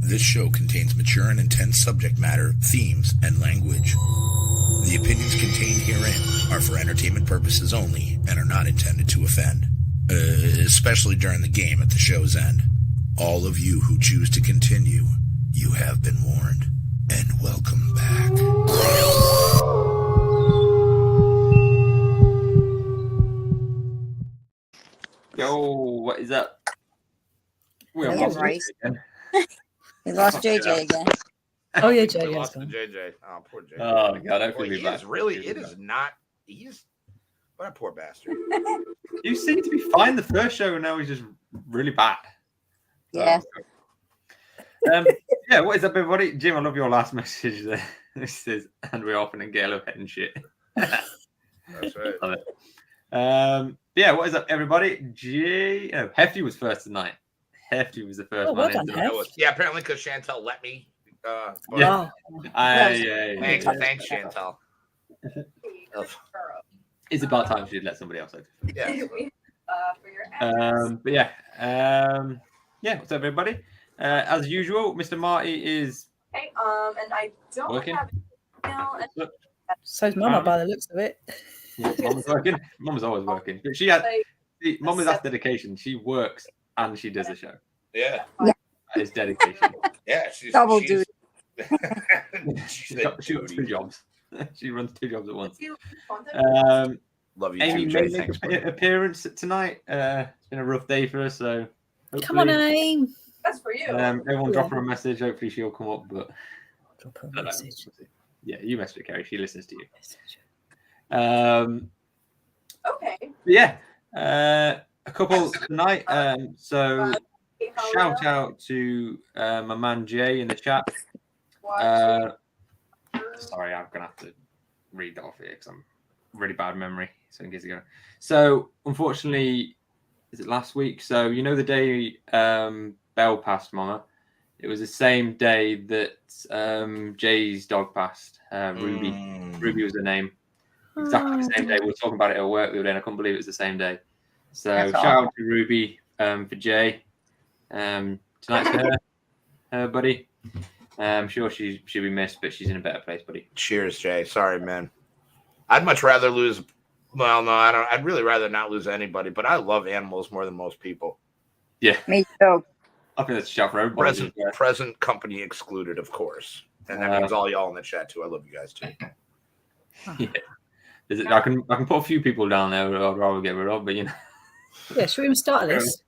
This show contains mature and intense subject matter, themes, and language. The opinions contained herein are for entertainment purposes only and are not intended to offend, especially during the game at the show's end. All of you who choose to continue, you have been warned, and welcome back. Yo, what is up? We're lost right. again. We lost JJ again. Oh yeah, We JJ. lost to JJ. Oh, poor JJ. Oh god, I Boy, feel he bad. is really. It is not. He's what a poor bastard. You seem to be fine the first show, and now he's just really bad. Yeah. Yeah. What is up, everybody? Jim, I love your last message there. This says, and we're off in a gale of head and shit. That's right. Love it. Yeah. What is up, everybody? Hefty was first tonight. Hefty was the first well one. done, into Hef. Yeah, apparently because Chantel let me. But Yeah. Thanks, Yeah. thanks, Chantel. It's about time she'd let somebody else out. Yeah. But yeah. Yeah. What's up, everybody? As usual, Mr. Marty is Okay, and I don't working. have email. And So's Momma by the looks of it. Yeah, Mama's working. Mama's always working. But she has. Mama's that's dedication. She works and she does the show. Yeah. That is dedication. Yeah. She's Double she's, duty. she's She runs two jobs. She runs two jobs at once. content. Love you Amy too, may Jay. make Thanks, an appearance tonight. It's been a rough day for her, so Come on, hopefully, Aim. That's for you. everyone drop her a message. Hopefully she'll come up. But Drop her I a don't know. message. Yeah, you message her, Kerry. She listens to you. Okay. Yeah, a couple tonight. So shout out to my man Jay in the chat. Sorry, I'm gonna have to read that off here because I'm really bad memory. So in case you go. So unfortunately, is it last week? So you know the day Belle passed, Momma. It was the same day that Jay's dog passed. Ruby. Ruby was the name. Exactly the same day. We were talking about it at work the other day, and I couldn't believe it was the same day. So That's shout awesome. out to Ruby for Jay. Tonight's for her buddy. I'm sure she'll be missed, but she's in a better place, buddy. Cheers, Jay. Sorry, man. I'd much rather lose. Well, no, I don't. I'd really rather not lose anybody, but I love animals more than most people. Yeah, Me too. I think that's a shout for everybody. Present company excluded, of course. And that means all y'all in the chat too. I love you guys too. Yeah. I can put a few people down there I'd rather get rid of, but you know. Yeah, should we even start a list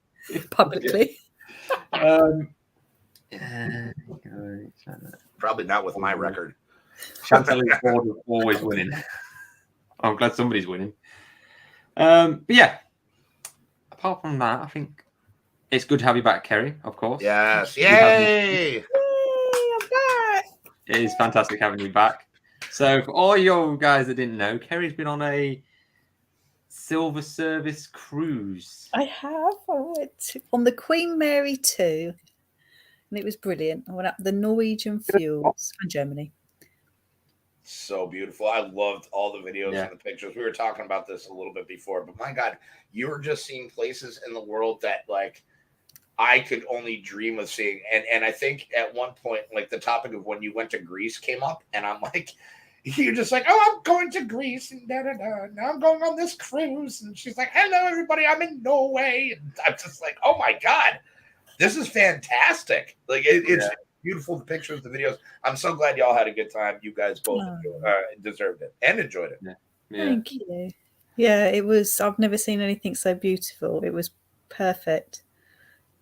publicly? Probably not with my record. Chantel is always winning. I'm glad somebody's winning. But yeah, apart from that, I think it's good to have you back, Kerry, of course. Yes. Yay! Yay, I'm back. It is fantastic having you back. So for all you guys that didn't know, Kerry's been on a silver service cruise. I have. I went on the Queen Mary 2, and it was brilliant. I went up the Norwegian Fjords and Germany. So beautiful. I loved all the videos Yeah. and the pictures. We were talking about this a little bit before, but my God, you were just seeing places in the world that like I could only dream of seeing. And I think at one point, like the topic of when you went to Greece came up, and I'm like, you're just like, oh, I'm going to Greece and da da da. Now I'm going on this cruise. And she's like, hello, everybody. I'm in Norway. And I'm just like, oh my God, this is fantastic. Like it's beautiful. The pictures, the videos. I'm so glad y'all had a good time. You guys both deserved it and enjoyed it. Yeah. Thank you. Yeah, it was. I've never seen anything so beautiful. It was perfect.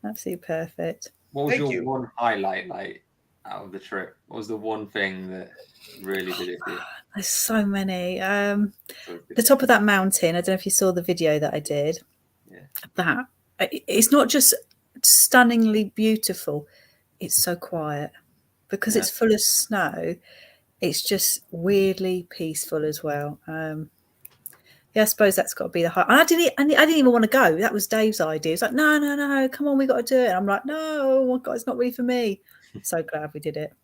Absolutely perfect. What was Thank your you. one highlight like out of the trip? What was the one thing that really did it for you? There's so many. So The top of that mountain. I don't know if you saw the video that I did. Yeah. That it's not just stunningly beautiful. It's so quiet because Yeah. it's full of snow. It's just weirdly peaceful as well. Yeah, I suppose that's got to be the high. And I didn't even want to go. That was Dave's idea. It's like, no, come on, we got to do it. And I'm like, no, oh my God, it's not really for me. So glad we did it.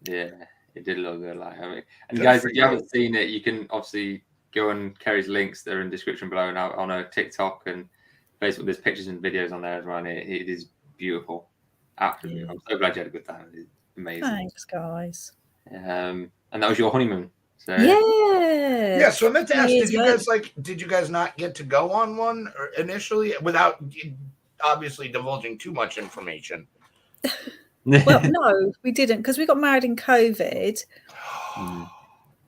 Yeah, it did look good. Like, I mean, and Good guys, for if you you. haven't seen it, you can obviously go on Kerry's links. They're in the description below, and on a TikTok and Facebook. There's pictures and videos on there as well. And it is beautiful. Absolutely, Yeah. I'm so glad you had a good time. It's amazing. Thanks, guys. And that was your honeymoon. So Yeah. Yeah, so I meant to ask, Years did you guys not get to go on one initially without obviously divulging too much information? Well, no, we didn't because we got married in COVID.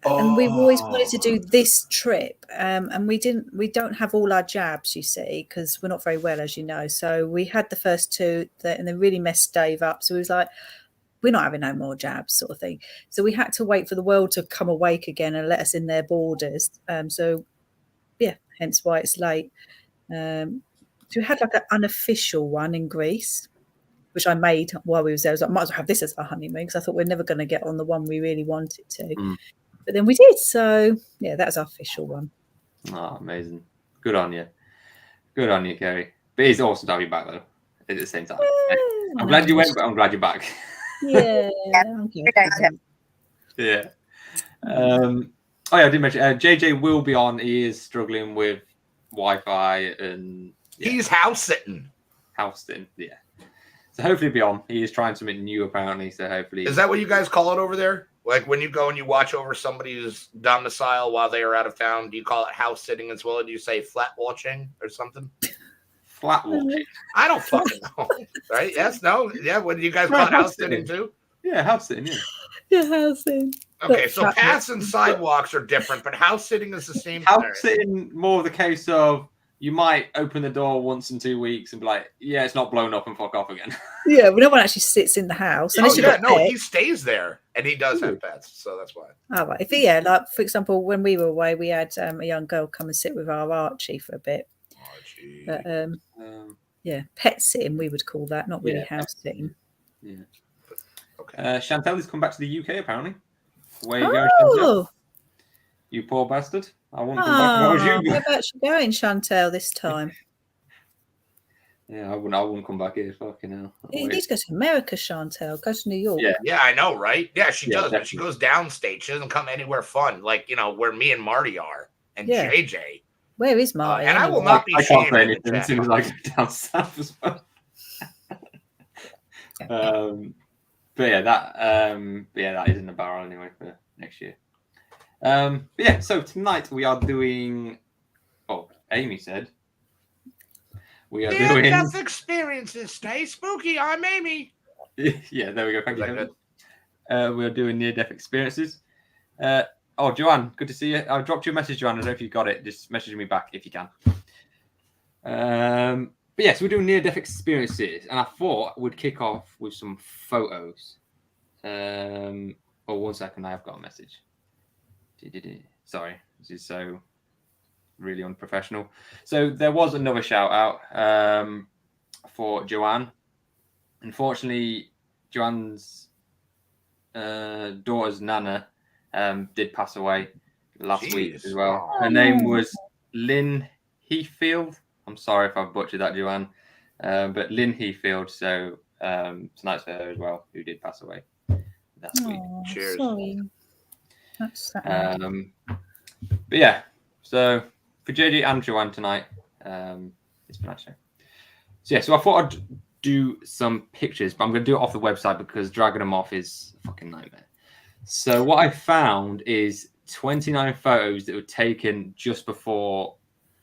And we've always wanted to do this trip, and we don't have all our jabs, you see, because we're not very well, as you know. So we had the first two, and they really messed Dave up. So he was like, we're not having no more jabs, sort of thing. So we had to wait for the world to come awake again and let us in their borders. So yeah, hence why it's late. So we had like an unofficial one in Greece, which I made while we was there. I was like, might as well have this as our honeymoon because I thought we're never going to get on the one we really wanted to. But then we did. So yeah, that was our official one. Oh, amazing. Good on you. Good on you, Kerry. But it's awesome to have you back, though, at the same time. I'm glad you went, but I'm glad you're back. Yeah. Yeah. Oh, yeah, I did mention JJ will be on. He is struggling with Wi-Fi and He's house sitting. house thing. Yeah. So hopefully he'll be on. He is trying something new, apparently. So hopefully. Is that what you guys call it over there? Like when you go and you watch over somebody's domicile while they are out of town, do you call it house sitting as well? Or do you say flat watching or something? Flat watching? I don't fucking know. Right? Yes, no? Yeah, what do you guys call it? House sitting too? Yeah, house sitting, yeah. Yeah, house sitting. Okay, so paths and sidewalks are different, but house sitting is the same House thing. sitting, more the case of you might open the door once in 2 weeks and be like, yeah, it's not blown up and fuck off again. Yeah, well, no one actually sits in the house. Oh, Unless you've yeah, got no, pets. he stays there, and he does have pets, so that's why. Oh, right. Like for example, when we were away, we had a young girl come and sit with our Archie for a bit. Archie. But yeah, pet sitting we would call that, not really house sitting. Yeah. Okay. Chantel has come back to the UK apparently. Where are you going, Chantel? Oh, You poor bastard! I won't come back. What was you? where about you going, Chantel, this time? Yeah, I wouldn't come back here. Fucking hell. You need to go to America, Chantel. Go to New York. Yeah. Yeah, I know, right? Yeah, she Yeah, does, but she definitely. goes downstate. She doesn't come anywhere fun, like, you know, where me and Marty are, and Yeah. JJ. Where is Marty? And I will anyway? not be I can't shamed say in the anything as chat. soon as I go down south as well. But yeah, that is in the barrel anyway for next year. But yeah, so tonight we are doing. Oh, Amy said we are doing. Near-death experiences. Stay spooky. I'm Amy. Yeah, there we go. Thank Is you. that Amy. We are doing near-death experiences. Oh, Joanne, good to see you. I dropped you a message, Joanne. I don't know if you got it. Just message me back if you can. But yes, we're doing near-death experiences, and I thought we'd kick off with some photos. Oh, 1 second, I have got a message. Sorry, this is so really unprofessional. So there was another shout out for Joanne. Unfortunately, Joanne's daughter's nana did pass away last week as well. Her name was Lynn Heathfield. I'm sorry if I've butchered that, Joanne. But Lynn Heathfield, so tonight's for her as well, who did pass away last week. Cheers. Sorry. That's sad. But yeah, so for JJ and Joanne tonight, it's been a nice show. So yeah, so I thought I'd do some pictures, but I'm going to do it off the website because dragging them off is a fucking nightmare. So what I found is 29 photos that were taken just before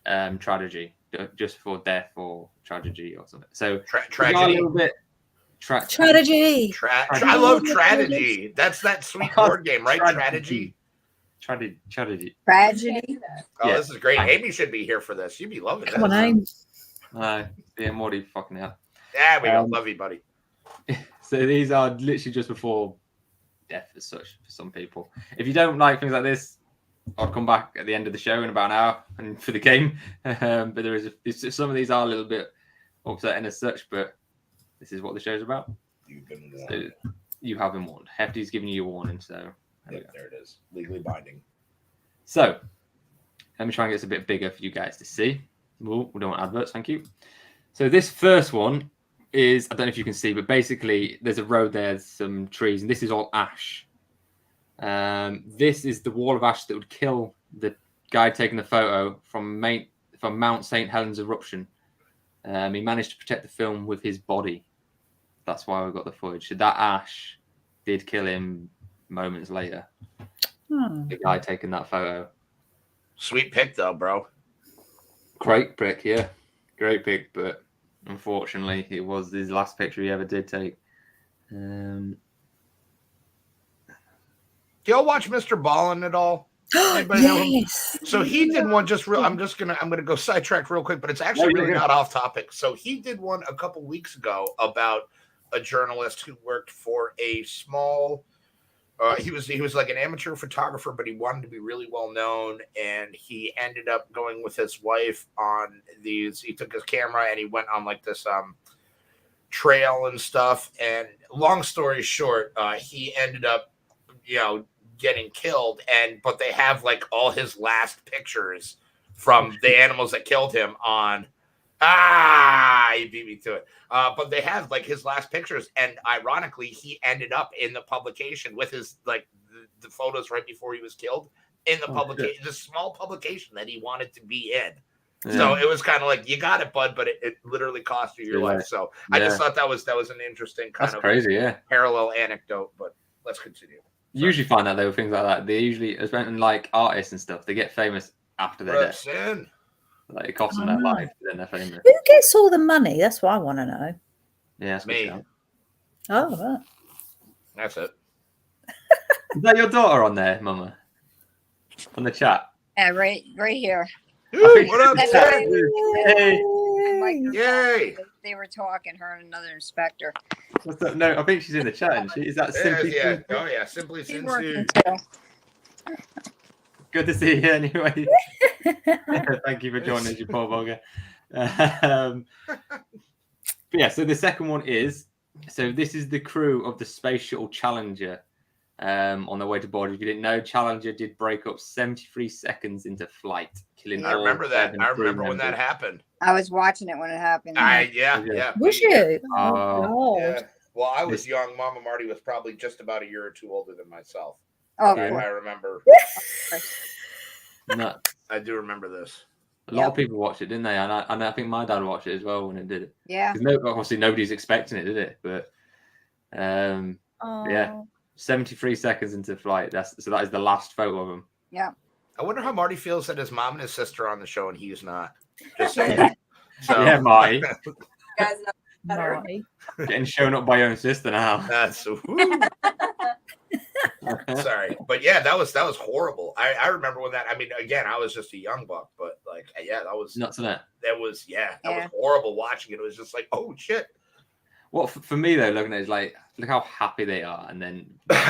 tragedy, just before death or tragedy or something. So we got a tragedy. little bit. Strategy. I love strategy. That's that sweet board game, right? Strategy. Tragedy. Tragedy. Oh, Yeah. this is great. Amy should be here for this. You'd be loving this. Come on, Aim. Yeah, Morty fucking hell. Yeah, we go. Love you, buddy. So these are literally just before death as such for some people. If you don't like things like this, I'll come back at the end of the show in about an hour and for the game. But there is some of these are a little bit upsetting as such, but this is what the show's about. You've been warned. So you have been warned. Hefty's giving you a warning, so there it is. Legally binding. So let me try and get this a bit bigger for you guys to see. Ooh, we don't want adverts, thank you. So this first one is, I don't know if you can see, but basically there's a road there, there's some trees, and this is all ash. This is the wall of ash that would kill the guy taking the photo from Mount St. Helens eruption. He managed to protect the film with his body. That's why we got the footage. So that ash did kill him moments later. The guy taking that photo. Sweet pick, though, bro. Great pick, yeah. Great pick, but unfortunately, it was his last picture he ever did take. Do y'all watch Mr. Ballin at all? Anybody know him? Yes. So he did one just real. I'm gonna go sidetrack real quick, but it's actually really not off topic. So he did one a couple weeks ago about a journalist who worked for a small. He was like an amateur photographer, but he wanted to be really well known, and he ended up going with his wife on these. He took his camera and he went on like this trail and stuff. And long story short, he ended up, getting killed. But they have like all his last pictures from the animals that killed him on. He beat me to it. But they have like his last pictures, and ironically, he ended up in the publication with his like the photos right before he was killed in the publication, the small publication that he wanted to be in. Yeah. So it was kind of like, you got it, bud, but it literally cost you your life. So I just thought that was an interesting kind of crazy, parallel anecdote. But let's continue. You usually find that though, things like that. They usually, especially like artists and stuff, they get famous after their death. Like it costs them their life, then they're famous. Who gets all the money? That's what I want to know. Yeah, that's me. Oh, right. That's it. Is that your daughter on there, Momma? On the chat? Yeah, right here. Ooh, what up? Hey. Yay! They were talking, her and another inspector. What's up? No, I think she's in the chat. Isn't she? Is that Simply? Yeah. Oh yeah, Simply She's Sincere. working too. Good to see you anyway. Thank you for joining us, you poor bugger. But yeah, so the second one is, so this is the crew of the Space Shuttle Challenger on their way to board. If you didn't know, Challenger did break up 73 seconds into flight, killing I remember that. I remember members. when that happened. I was watching it when it happened. Yeah. Was you? Oh, God. Yeah. Well, I was young. Mama Marty was probably just about a year or two older than myself. Oh, I cool. remember. No. I do remember this. A lot of people watched it, didn't they? And I think my dad watched it as well when it did it. Yeah. Obviously, nobody's expecting it, did it? But yeah, 73 seconds into flight. That is the last photo of him. Yeah. I wonder how Marty feels that his mom and his sister are on the show and he's not. Just saying. So, Yeah, Marty. Guys know better. Marty. Getting shown up by your own sister now. That's sorry, but yeah, that was horrible. I remember when that. I mean, again, I was just a young buck, but like, yeah, that was Nuts, isn't it? That was horrible watching it. It was just like, oh shit. Well, for me though, looking at it, is like, look how happy they are, and then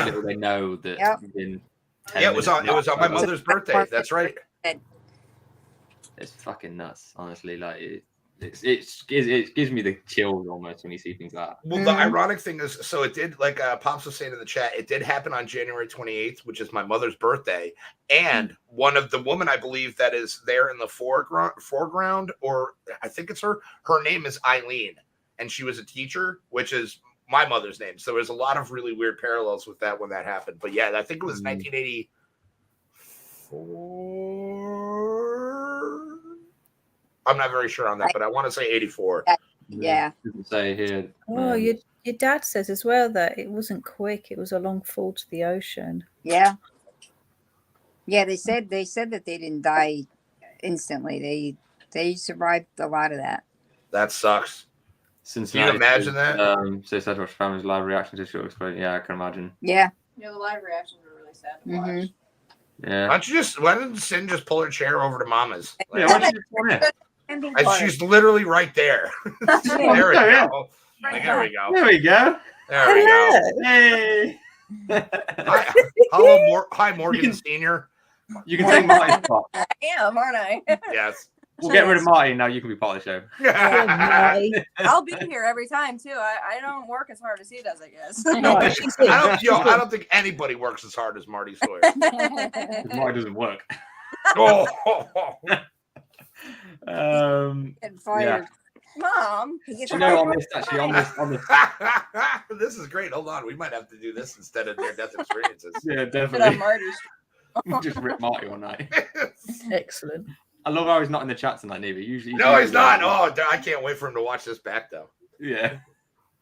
little they know that. It was on my mother's birthday. That's right. It's fucking nuts, honestly. Like it gives me the chills almost when you see things like that. Well, the ironic thing is, so it did, like Pops was saying in the chat, it did happen on January 28th, which is my mother's birthday. And one of the women, I believe, that is there in the foreground, or I think it's her name is Eileen. And she was a teacher, which is my mother's name. So there's a lot of really weird parallels with that when that happened. But yeah, I think it was 1984. I'm not very sure on that, but I want to say 84. Yeah. Say here. Oh, your dad says as well that it wasn't quick. It was a long fall to the ocean. Yeah. Yeah, they said that they didn't die instantly. They survived a lot of that. That sucks. Cincinnati. imagine that? So said watch family's live reaction to short explosion. Yeah, I can imagine. Yeah. The live reactions were really sad to watch. Yeah. Why didn't Sin just pull her chair over to Mama's? Yeah, why don't you just come here? She's literally right there. There we go. Like, there we go. There we go. There we go. Hey. Hi, Morgan Senior. You can take Marty's spot. I am, aren't I? Yes. We'll get rid of Marty now. You can be part of the show. I'll be here every time too. I don't work as hard as he does, I guess. No, I don't think anybody works as hard as Marty Sawyer. Marty doesn't work. Oh. Getting fired. Mom, You know, on this actually, on this. This is great. Hold on, we might have to do this instead of near death experiences. Yeah, that definitely. Marty. Just rip Marty all night. Excellent. I love how he's not in the chat tonight, neither. Usually, No, he's not. Oh, I can't wait for him to watch this back though. Yeah.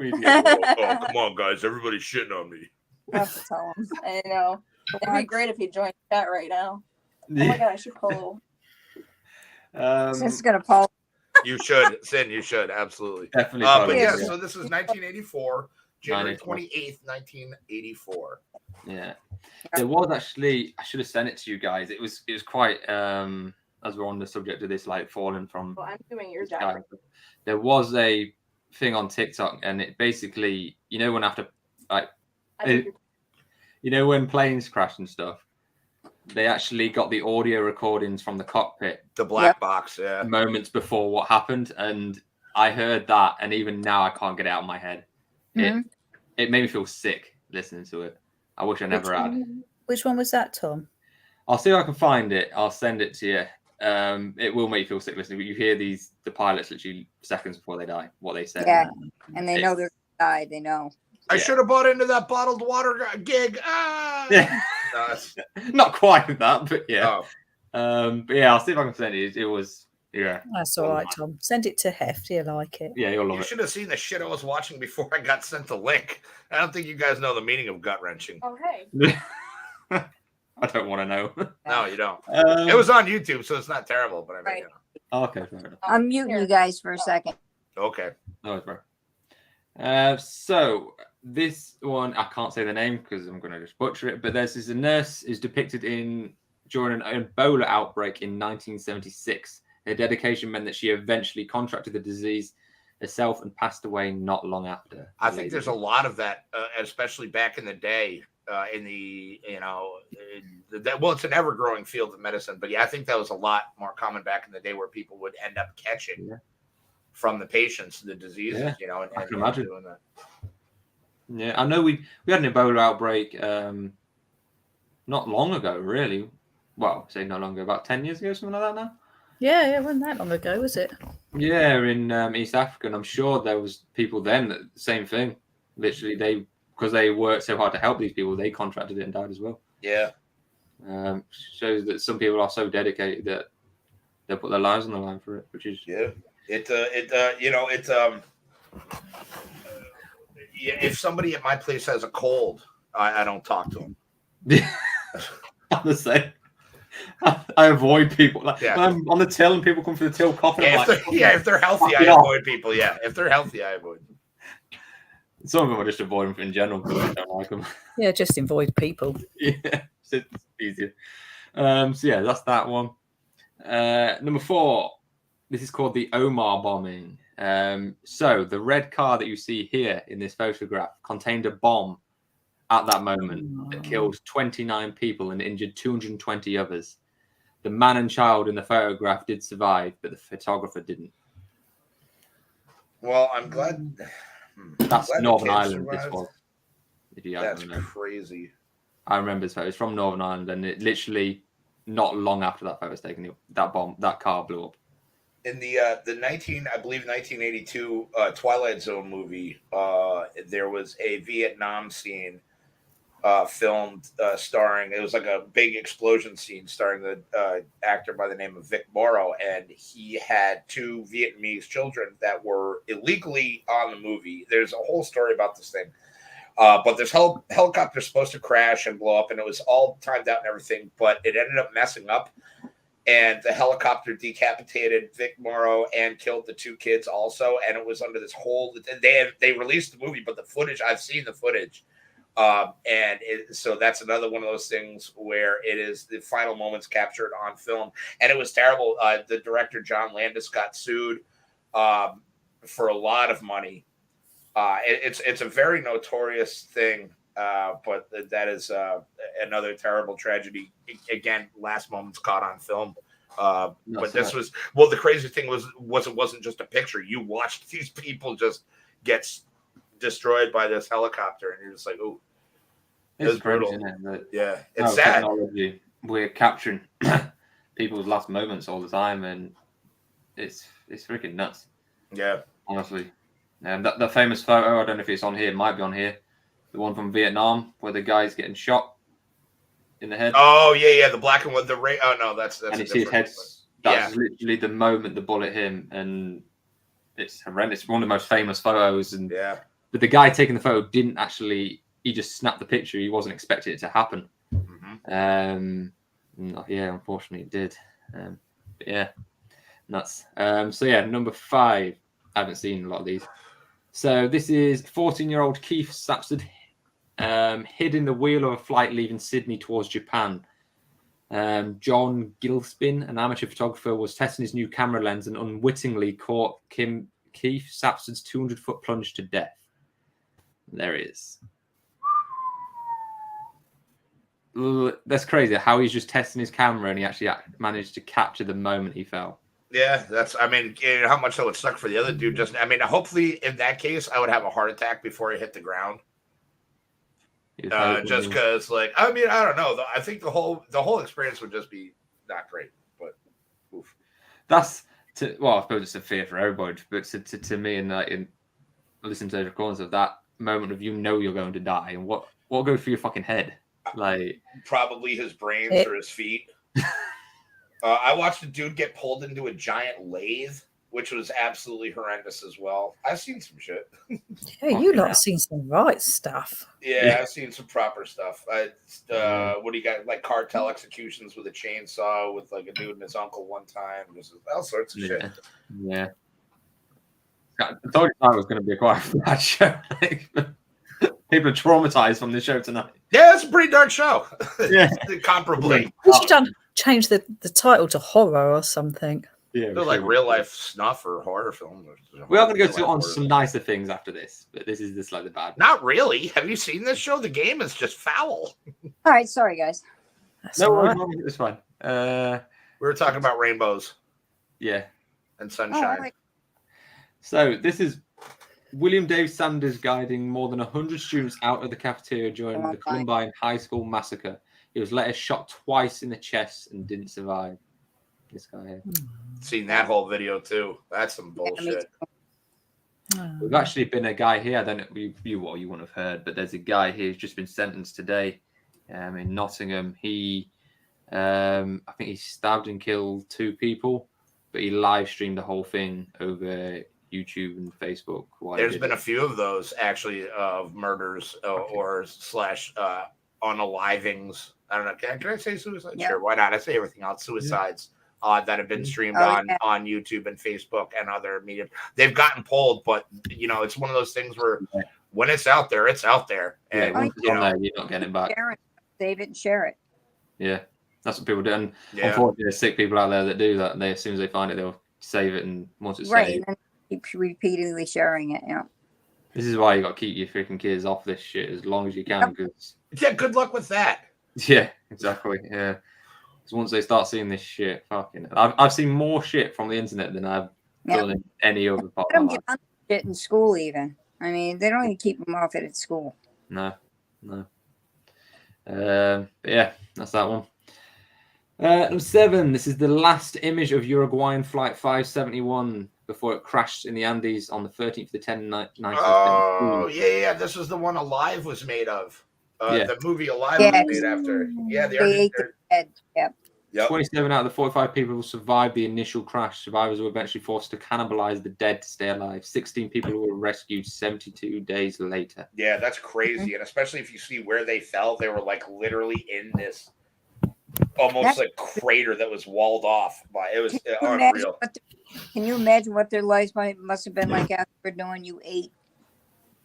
Oh, come on, guys! Everybody's shitting on me. I have to tell him. I know. It'd be great if he joined the chat right now. Oh my god, I should poll. Sin's gonna poll. You should, Sin. You should absolutely. Definitely. But yeah, yeah, so this is 1984, January 28th, 1984. Yeah. There was actually, I should have sent it to you guys. It was quite as we're on the subject of this, like falling from. Well, I'm doing your job. There was a thing on TikTok, and it basically, you know, when after like, you know, when planes crash and stuff, they actually got the audio recordings from the cockpit, The black box, yeah. moments before what happened, and I heard that, and even now I can't get it out of my head. Mhm. It made me feel sick listening to it. I wish I never had. Which one was that, Tom? I'll see if I can find it. I'll send it to you. It will make you feel sick listening, but you hear the pilots literally seconds before they die, what they said. Yeah, and they know they're gonna die. They know. I Yeah. should have bought into that bottled water gig. Ah! Yeah. No, that's- Not quite that, but yeah. oh. But yeah, I'll see if I can send it. It was, yeah. That's all right, Tom. Send it to Hefty. He'll like it. Yeah, you'll love You it. should have seen the shit I was watching before I got sent the link. I don't think you guys know the meaning of gut wrenching. Oh hey. I don't want to know. No, you don't. It was on YouTube, so it's not terrible. But I mean, Right. you know. Okay, fair enough. I'm muting you guys for a second. Okay. No, it's fair. So this one, I can't say the name because I'm going to just butcher it. But there's a nurse is depicted during an Ebola outbreak in 1976. Her dedication meant that she eventually contracted the disease herself and passed away not long after. I think there's a lot of that, especially back in the day. In the, you know, well, it's an ever-growing field of medicine, but yeah, I think that was a lot more common back in the day where people would end up catching from the patients the diseases, you know, and I can imagine doing that. Yeah, I know we had an Ebola outbreak not long ago, really. Well, say not long ago, about 10 years ago, something like that now. Yeah, it wasn't that long ago, was it? Yeah, in East Africa, and I'm sure there was people then that same thing. Literally, because they worked so hard to help these people, they contracted it and died as well. Yeah. Shows that some people are so dedicated that they'll put their lives on the line for it, which is Yeah. If somebody at my place has a cold, I don't talk to them. I'm the same. I avoid people. Like when I'm on the till and people come for the till coughing. Yeah, if they're healthy, I avoid people. Yeah, if they're healthy, I avoid them. Some of them I just avoid them in general because I don't like them. Yeah, just avoid people. Yeah, it's easier. So yeah, that's that one. Number 4. This is called the Omar bombing. So the red car that you see here in this photograph contained a bomb at that moment that killed 29 people and injured 220 others. The man and child in the photograph did survive, but the photographer didn't. Well, I'm glad. That's glad Northern the kid Ireland. This survived. was. If you That's don't know. crazy. I remember this photo. It's from Northern Ireland, and it literally not long after that photo was taken, that car blew up. In the 1982 Twilight Zone movie, there was a Vietnam scene filmed starring. It was like a big explosion scene starring the actor by the name of Vic Morrow, and he had 2 Vietnamese children that were illegally on the movie. There's a whole story about this thing. But this helicopter is supposed to crash and blow up, and it was all timed out and everything, but it ended up messing up. and the helicopter decapitated Vic Morrow and killed the 2 kids also. And it was under this whole, they released the movie, but the footage, I've seen the footage. So that's another one of those things where it is the final moments captured on film. And it was terrible. The director, John Landis, got sued for a lot of money. It's a very notorious thing. But that is another terrible tragedy. Again, last moments caught on film. But this was, well, the crazy thing was it wasn't just a picture. You watched these people just get destroyed by this helicopter, and you're just like, oh, it's brutal. Isn't it? Yeah, it's sad. Technology, we're capturing people's last moments all the time, and it's freaking nuts. Yeah, honestly. And the famous photo, I don't know if it's on here, it might be on here. The one from Vietnam where the guy's getting shot in the head. Oh yeah, the black and white. Oh no, that's and you see his head. That's literally the moment the bullet hit him, and it's horrendous. It's one of the most famous photos. And but the guy taking the photo didn't actually. He just snapped the picture. He wasn't expecting it to happen. Unfortunately, it did. But yeah, nuts. So yeah, number 5. I haven't seen a lot of these. So this is 14-year-old Keith Sapsted hid in the wheel of a flight leaving Sydney towards Japan. John Gilspin, an amateur photographer, was testing his new camera lens and unwittingly caught Keith Sapsted's 200-foot plunge to death. There he is. That's crazy how he's just testing his camera and he actually managed to capture the moment he fell. Yeah, how much that would suck for the other dude. Hopefully in that case, I would have a heart attack before I hit the ground. Just because, I don't know. I think the whole experience would just be not great. But oof. I suppose it's a fear for everybody. But to me, and listen to the recordings of that moment of you're going to die, and what goes through your fucking head, probably his brains or his feet. I watched a dude get pulled into a giant lathe, which was absolutely horrendous as well. I've seen some shit. Yeah, you lot have seen some right stuff. Yeah, I've seen some proper stuff. What do you got? Like cartel executions with a chainsaw with a dude and his uncle one time. Just all sorts of shit. Yeah. I told you it was going to be a quite bad show. People are traumatized from this show tonight. Yeah, it's a pretty dark show. Yeah. Comparably. We should change the title to horror or something. Yeah, they're like real life snuff or horror film. We are going to go on some nicer things after this, but this is the bad. Not really. Have you seen this show? The game is just foul. All right, sorry guys. It's fine. We were talking about rainbows. Yeah, and sunshine. Oh, so this is William Dave Sanders guiding more than 100 students out of the cafeteria during the Columbine High School massacre. He was later shot twice in the chest and didn't survive. This guy here. Seen that whole video too. That's some bullshit. We've actually been a guy here. I don't know you wouldn't have heard, but there's a guy here who's just been sentenced today in Nottingham. He, I think he stabbed and killed 2 people, but he live streamed the whole thing over YouTube and Facebook. There's been a few of those actually of murders or unalivings. I don't know. Can I say suicide? Yeah. Sure, why not? I say everything else. Suicides that have been streamed on YouTube and Facebook and other media. They've gotten pulled, but it's one of those things where when it's out there, it's out there, and you're not getting it back. Save it and share it. Yeah, that's what people do. And unfortunately, there's sick people out there that do that. And as soon as they find it, they'll save it, and once it's saved, and keep repeatedly sharing it. Yeah. This is why you got to keep your freaking kids off this shit as long as you can. Good luck with that. Yeah, exactly. Yeah, because once they start seeing this shit, fucking, I've seen more shit from the internet than I've done in any other part. They don't get on shit in school even. I mean, they don't even keep them off it at school. No. But yeah, that's that one. Number 7. This is the last image of Uruguayan Flight 571 before it crashed in the Andes on the 13th of the 10th, 1972. Oh, yeah. This was the one Alive was made of. The movie Alive was made after. Yeah, they ate the head. Yep. 27 out of the 45 people who survived the initial crash. Survivors were eventually forced to cannibalize the dead to stay alive. 16 people who were rescued 72 days later. Yeah, that's crazy. And especially if you see where they fell, they were literally in this almost like crater that was walled off. It was unreal. Can you imagine what their lives must have been like after knowing you ate,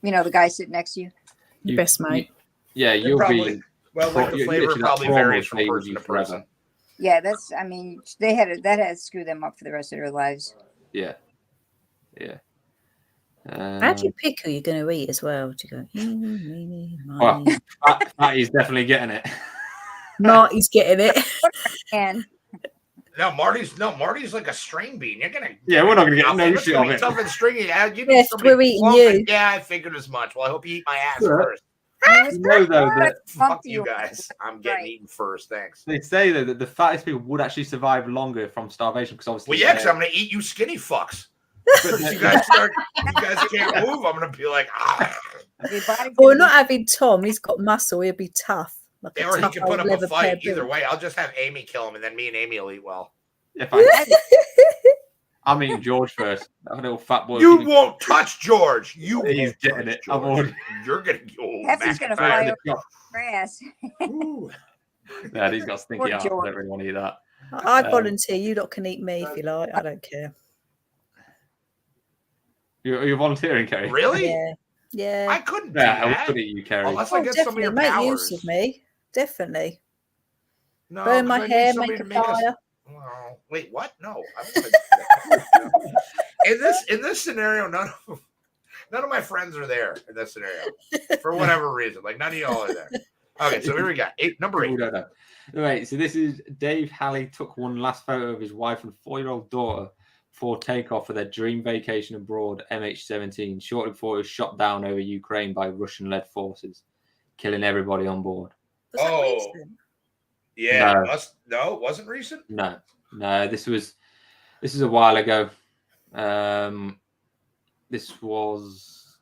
the guy sitting next to you? Your best mate. You'll probably, be. the flavor probably varies from person to person. Yeah, that had to screw them up for the rest of their lives. Yeah. How do you pick who you're going to eat as well? Do you go, eeny, well, Matty's definitely getting it. Marty's getting it. And Marty's like a string bean. You're gonna we're not gonna get no shit of it. Tough and stringy. Yes, we're eating you. Yeah, I figured as much. Well, I hope you eat my ass first. You know though that fuck you guys. I'm getting eaten first. Thanks. They say though that the fattest people would actually survive longer from starvation because obviously. Well, yeah, because I'm gonna eat you skinny fucks. you guys can't move. I'm gonna be like, We're not having Tom. He's got muscle. He'll be tough. Or he can put up a fight. Either way, I'll just have Amy kill him, and then me and Amy will eat well. I'm eating George first. That little fat boy. You won't touch George. He's getting it. You're gonna. Hefty's gonna fly over your ass. Yeah, he's got stinky arms. I don't really want to eat that. I volunteer. You lot can eat me if you like. I don't care. You're volunteering, Kerry? Really? Yeah. I couldn't do that. I could eat you, Kerry. Unless I get some of your make powers. use of me. Definitely. No, burn my hair, make a fire. Oh, wait, what? No. In this scenario, none of my friends are there in this scenario for whatever reason. Like none of y'all are there. Okay, so here we go. Number 8. Right, so this is Dave Halley took one last photo of his wife and 4-year-old daughter for takeoff for their dream vacation abroad, MH17, shortly before it was shot down over Ukraine by Russian-led forces, killing everybody on board. Was that recent? Yeah, no, it wasn't recent. No, this is a while ago. This was,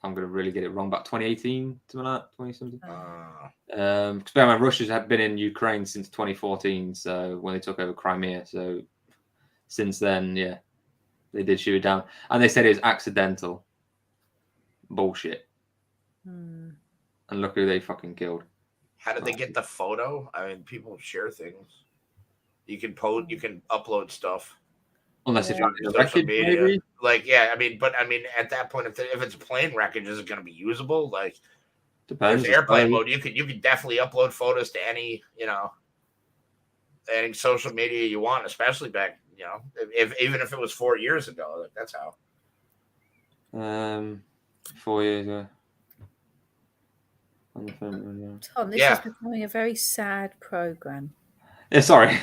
I'm going to really get it wrong, about 2018, something like that, 20-something. Because Russia's had been in Ukraine since 2014, so when they took over Crimea. So since then, yeah, they did shoot it down. And they said it was accidental. Bullshit. And look who they fucking killed. How did they get the photo? I mean, people share things. You can post, you can upload stuff. Unless it's on social media. Maybe? Like, yeah, I mean, at that point, if it's plane wreckage, is it going to be usable? Like, depends. There's airplane mode. You could definitely upload photos to any social media you want, especially back, even if it was 4 years ago. Like, that's how. 4 years ago. Tom, this is becoming a very sad program. Yeah, sorry.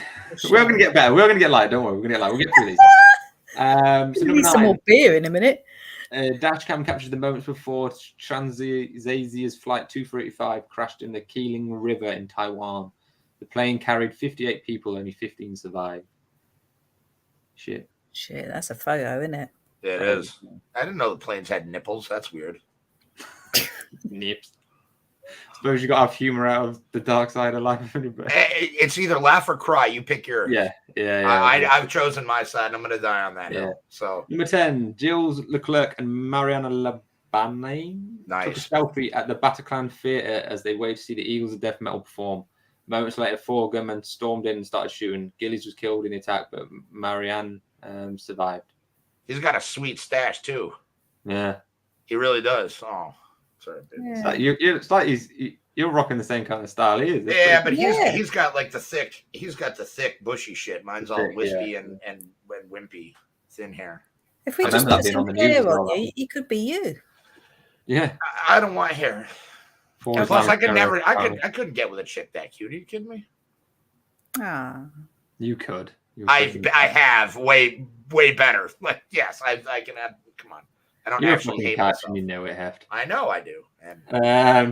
We're going to get better. We're going to get light. Don't worry. We're going to get light. We'll get through these. So need some more beer in a minute. Dashcam captured the moments before Transasia's Flight 2485 crashed in the Keeling River in Taiwan. The plane carried 58 people, only 15 survived. Shit, that's a photo, isn't it? Yeah, it is. I didn't know the planes had nipples. That's weird. Nips. Suppose you got to have humor out of the dark side of life. It's either laugh or cry. You pick your. Yeah. I've chosen my side, and I'm going to die on that hill. So number 10, Gilles Leclerc and Mariana Labane took a selfie at the Bataclan Theatre as they waited to see the Eagles of Death Metal perform. Moments later, 4 gunmen stormed in and started shooting. Gillies was killed in the attack, but Marianne survived. He's got a sweet stash too. Yeah, he really does. Oh. Sorry, it's like you're rocking the same kind of style he is. Yeah, but he's got like the thick bushy shit. Mine's all wispy and wimpy, thin hair. If we just put some hair on you, he could be you. Yeah, I don't want hair. Plus, I couldn't get with a chick that cute. Are you kidding me? Ah, you could. I have way better. Like, yes, I can have. Come on. I don't actually hate myself. You know it, Heft. I know I do.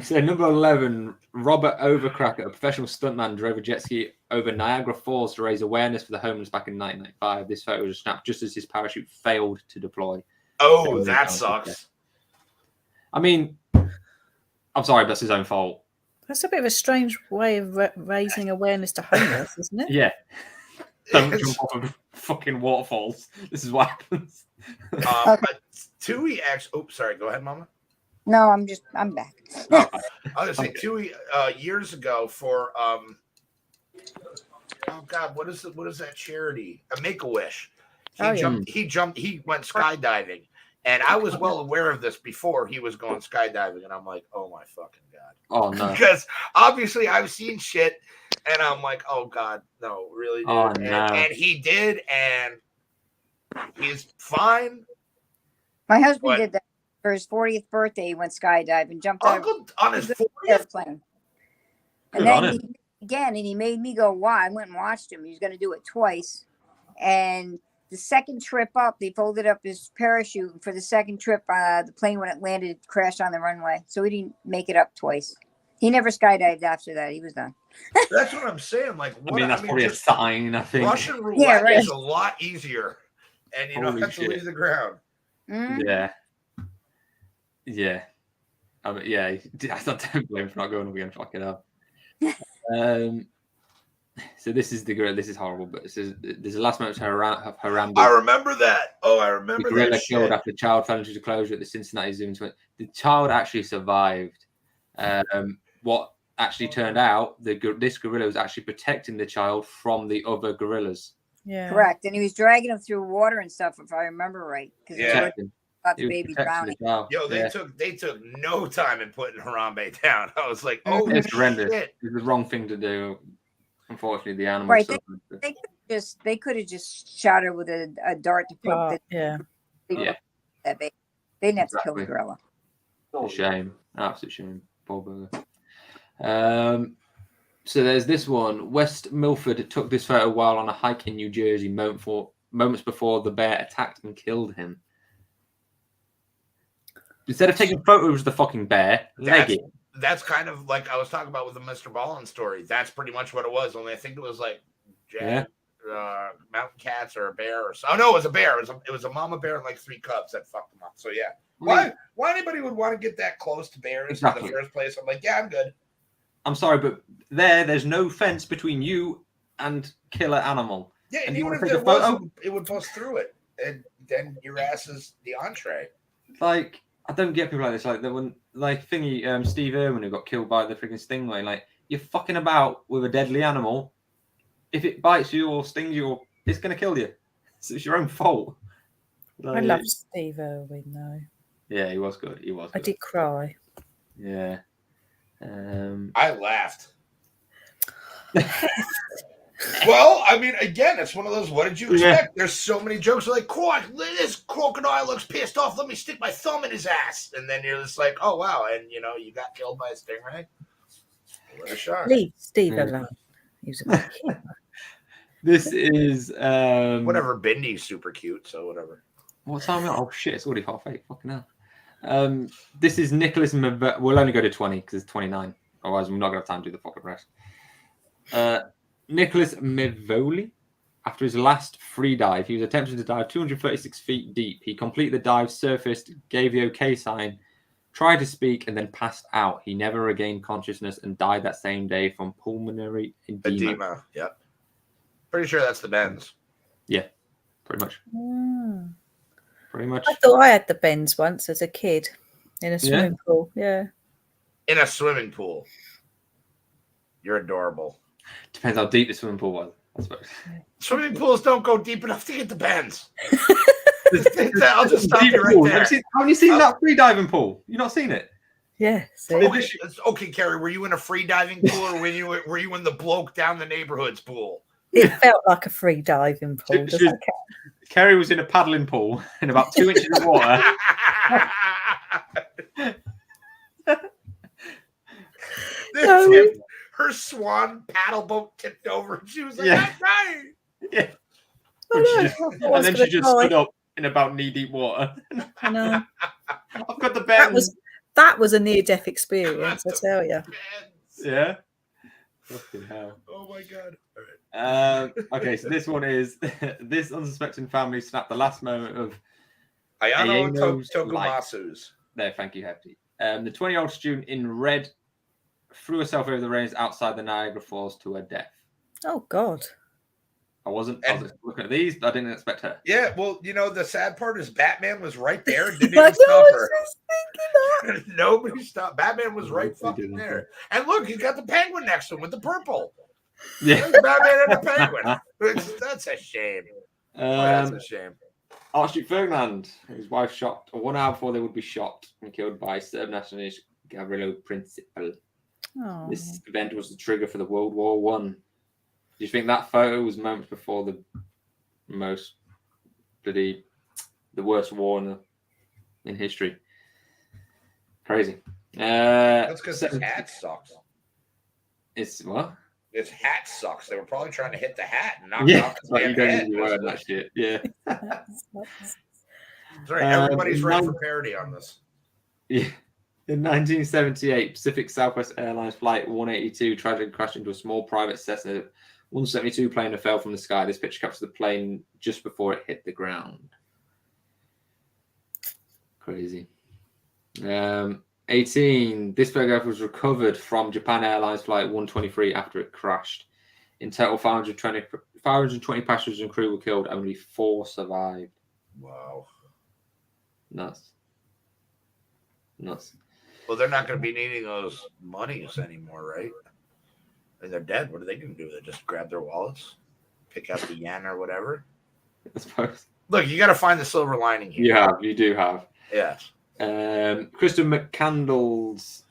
So number 11, Robert Overcracker, a professional stuntman, drove a jet ski over Niagara Falls to raise awareness for the homeless back in 1995. This photo was snapped just as his parachute failed to deploy. Oh, that sucks. I mean, I'm sorry, but that's his own fault. That's a bit of a strange way of raising awareness to homeless, isn't it? Yeah. Don't jump off of fucking waterfalls. This is what happens. But Tui actually. Oh, sorry. Go ahead, Mama. No, I'm back. I was going to say Tui years ago for Oh God, what is that charity? A Make-A-Wish. Oh, He yeah. he went skydiving. And I was well aware of this before he was going skydiving, and I'm like, oh my fucking God. Oh no. Because obviously I've seen shit, and I'm like, oh God, no, really, dude. Oh, no. And he did, and he's fine. My husband But- did that for his 40th birthday. He went skydiving, jumped out Uncle on his of 40th. the airplane. Good And on then him. again, and he made me go, wow. I went and watched him. He was going to do it twice. And the second trip up, they folded up his parachute. And for the second trip, the plane, when it landed, crashed on the runway. So he didn't make it up twice. He never skydived after that. He was done. That's what I'm saying. Like, what, I mean, that's probably just a sign, I think. Russian roulette Yeah, right. is a lot easier, and you don't Holy have to shit. leave the ground. Mm. Yeah. Yeah. I mean, yeah, I don't blame him for not going up again. Fuck it up. So this is the gorilla. This is horrible, but there's a last moment of Harambe. I remember that. Oh, I The remember gorilla that killed shit. after the child fell into the closure at the Cincinnati Zoo. The child actually survived. What actually turned out, this gorilla was actually protecting the child from the other gorillas. Yeah. Correct. And he was dragging him through water and stuff, if I remember right. Because Yeah. Protecting. about He the was baby protecting drowning. the child. Yo, they Yeah. took no time in putting Harambe down. I was like, oh It's horrendous. shit. It was the wrong thing to do. Unfortunately, the animal. Right, suffered. They could have just shot her with a dart to put Oh, yeah. Yeah. that baby. They didn't have to kill the Exactly. gorilla. A shame. Absolute shame. Poor burger. So there's this one. West Milford took this photo while on a hike in New Jersey moments before the bear attacked and killed him. Instead of taking photos of the fucking bear, leg it. That's kind of like I was talking about with the Mr. Ballin story. That's pretty much what it was. Only I think it was like mountain cats or a bear or so. Oh no, it was a bear. It was a mama bear and like 3 cubs that fucked them up. So yeah. Why anybody would want to get that close to bears Exactly. in the first place? I'm like, yeah, I'm good. I'm sorry, but there's no fence between you and killer animal. Yeah, And and you even wanna if take there a was, photo? it would bust through it, and then your ass is the entree. Like, I don't get people like this. Like the one, like thingy, Steve Irwin who got killed by the freaking stingray. Like, you're fucking about with a deadly animal. If it bites you or stings you, it's gonna kill you. So it's your own fault. I Like, love Steve Irwin, though. Yeah, he was good. He was. I Good. did cry. Yeah. I laughed. Well, I mean, again, it's one of those. What did you expect? There's so many jokes like, this crocodile looks pissed off. Let me stick my thumb in his ass, and then you're just like, oh wow, and you know, you got killed by a stingray. What a shark! Leave Steve Yeah. alone. He was a big kid. This is Whatever, Bindy's super cute, so whatever. What time? Oh shit! It's already half 8. Fucking hell. This is Nicholas. We'll only go to 20 because it's 29. Otherwise, we're not gonna have time to do the fucking rest. Nicholas Mevoli, after his last free dive, he was attempting to dive 236 feet deep. He completed the dive, surfaced, gave the OK sign, tried to speak, and then passed out. He never regained consciousness and died that same day from pulmonary edema. Yep. Pretty sure that's the bends. Yeah, pretty much. Mm. Pretty much. I thought I had the bends once as a kid in a swimming pool. Yeah. In a swimming pool. You're adorable. Depends how deep the swimming pool was, I suppose. Swimming pools don't go deep enough to get the bends. I'll just stop Deep you right pool. there. Haven't you seen that free diving pool? You not seen it? Yeah. See? Okay, Kerry, were you in a free diving pool or were you in the bloke down the neighborhood's pool? It felt like a free diving pool. Does that count? Kerry was in a paddling pool in about 2 inches of water. Her swan paddle boat tipped over and she was like, Yeah. "That's right." Yeah. Oh, no, And then she just stood up in about knee-deep water. I know. I've got the bends. That was a near-death experience, I tell you. Bends. Yeah. Fucking hell. Oh my god. All right. Okay, so this one is this unsuspecting family snapped the last moment of Ayano Ayano's Tokumasu's. there. Thank you, Hefty. The 20-year-old student in red threw herself over the rails outside the Niagara Falls to her death. Oh, God. I was looking at these, but I didn't expect her. Yeah, well, you know, the sad part is Batman was right there and didn't I even stop was her. just thinking that. Nobody stopped. Batman was right Nobody fucking did there. And look, he's got the penguin next to him with the purple. Yeah. Batman and the Penguin. That's a shame. That's a shame. Archduke Ferdinand, his wife shot 1 hour before they would be shot and killed by Serb nationalist Gavrilo Principal. Oh. This event was the trigger for the World War One. Do you think that photo was moments before the worst war in history? Crazy. That's because his hat sucks. It's what? His hat sucks. They were probably trying to hit the hat and knock Yeah, off his like damn you don't head. need to wear that shit. Yeah. Sorry, everybody's ready for parody on this. Yeah. In 1978, Pacific Southwest Airlines Flight 182 tragically crashed into a small private Cessna 172 plane that fell from the sky. This picture captures the plane just before it hit the ground. Crazy. 18. This photograph was recovered from Japan Airlines Flight 123 after it crashed. In total, 520 passengers and crew were killed. Only 4 survived. Wow. Nuts. Well, they're not going to be needing those monies anymore, right? And they're dead. What are they going to do? They just grab their wallets, pick out the yen or whatever? I suppose. Look, you got to find the silver lining here. You do have. Yes. Christopher McCandless's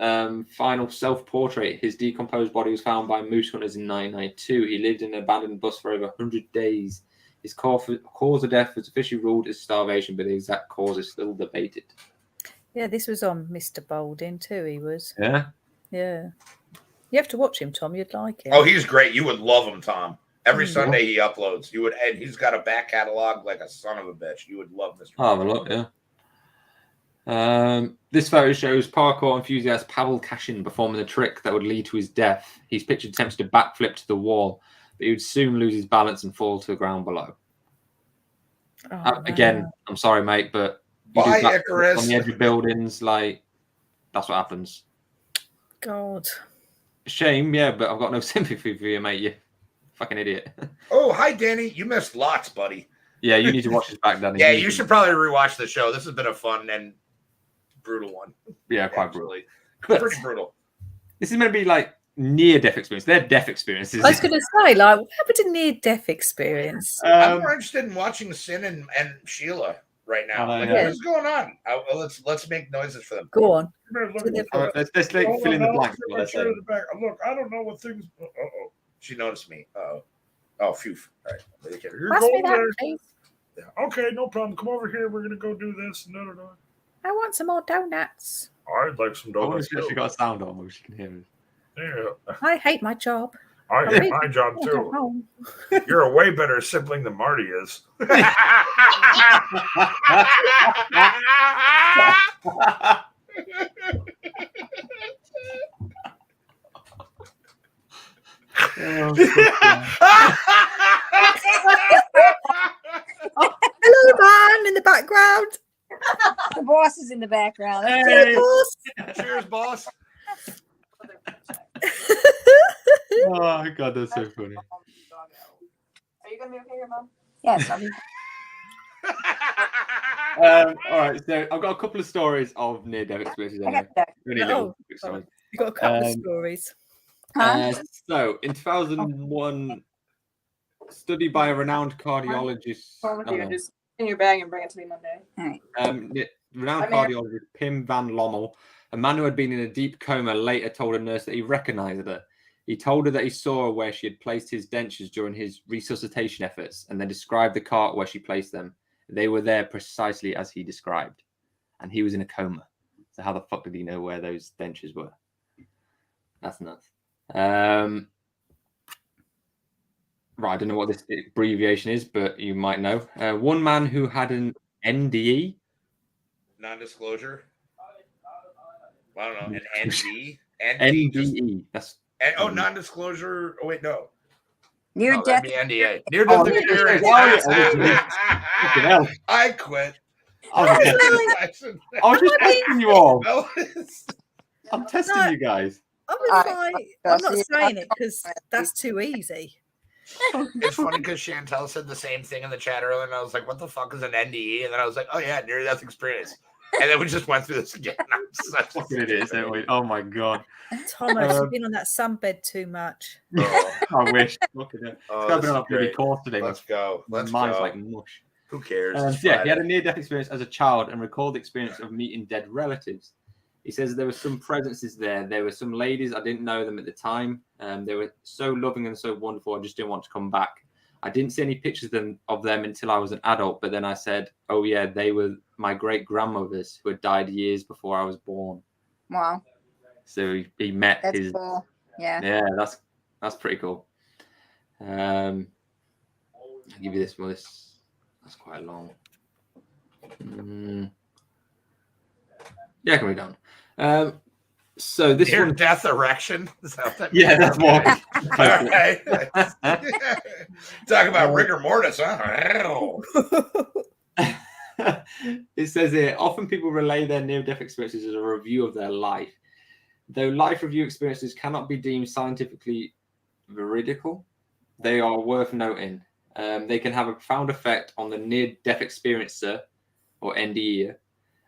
final self-portrait. His decomposed body was found by moose hunters in 1992. He lived in an abandoned bus for over 100 days. His cause of death was officially ruled as starvation, but the exact cause is still debated. Yeah, this was on Mr. Baldwin too. He was. Yeah. Yeah. You have to watch him, Tom. You'd like him. Oh, he's great. You would love him, Tom. Every Sunday he uploads. You would, and he's got a back catalog like a son of a bitch. You would love Mr. Oh, have a look, yeah. This photo shows parkour enthusiast Pavel Kashin performing a trick that would lead to his death. He's pictured attempting to backflip to the wall, but he would soon lose his balance and fall to the ground below. Again, I'm sorry, mate, but bye, Icarus. On the edge of buildings, like that's what happens. God. Shame, yeah, but I've got no sympathy for you, mate. You fucking idiot. Oh, hi, Danny. You missed lots, buddy. Yeah, you need to watch this back, Danny. Yeah, you should probably rewatch the show. This has been a fun and brutal one. Yeah, quite brutal. Pretty brutal. This is going to be like near-death experience. They're death experiences. I was going to say, like, what happened to near-death experience? I'm more interested in watching Sin and Sheila right now. Like, what is going on? Let's make noises for them. Go on. Let's fill in the blanks. Look, I don't know what things. Uh-oh. She noticed me. Uh-oh. Oh, phew. All right. Pass me that, please. Yeah. Okay, no problem. Come over here. We're going to go do this. No. I want some more donuts. I'd like some donuts. I got a sound on where she can hear it. Yeah. I hate my job. I hate my job too. You're a way better sibling than Marty is. Hello, man, in the background. The boss is in the background. Hey. Boss. Cheers, boss. Oh god, that's so funny. Are you gonna be okay here, Mom? Yes, I'll be. All right, so I've got a couple of stories of near-death experiences. Really little stories. You've got a couple of stories. So, in 2001, study by a renowned cardiologist. Just in your bag and bring it to me Monday. Renowned cardiologist Pim van Lommel, a man who had been in a deep coma, later told a nurse that he recognized her. He told her that he saw her where she had placed his dentures during his resuscitation efforts, and then described the cart where she placed them. They were there precisely as he described, and he was in a coma. So how the fuck did he know where those dentures were? That's nuts. Right, I don't know what this abbreviation is, but you might know. One man who had an NDE. Non-disclosure. I don't know. An ND. NDE. That's. Non-disclosure. Oh wait, no. Near death. NDA. Near death experience. I quit. I was just testing you all. I'm testing you guys. I'm not saying it because that's too easy. It's funny because Chantel said the same thing in the chat earlier, and I was like, "What the fuck is an NDE?" And then I was like, "Oh yeah, near-death experience." And then we just went through this again. Fucking idiots, don't we? Oh my god. Thomas, you've been on that sunbed too much. Oh, I wish. Fucking hell. oh, I've this been on is a bloody great. course today. Let's go. My Let's mind's go. like mush. Who cares? It's Yeah, he had Friday. a near-death experience as a child and recalled the experience of meeting dead relatives. He says there were some presences there. There were some ladies, I didn't know them at the time. They were so loving and so wonderful, I just didn't want to come back. I didn't see any pictures of them until I was an adult, but then I said, oh yeah, they were my great-grandmothers who had died years before I was born. Wow. So he met That's his... cool. Yeah. Yeah, that's pretty cool. I'll give you this one. That's quite long. Yeah, can we done? So this Near one, death erection. Is that what that yeah, means? that's more. Okay. Talk about rigor mortis, huh? It says here, often people relay their near-death experiences as a review of their life. Though life review experiences cannot be deemed scientifically veridical, they are worth noting. They can have a profound effect on the near-death experiencer, or NDE,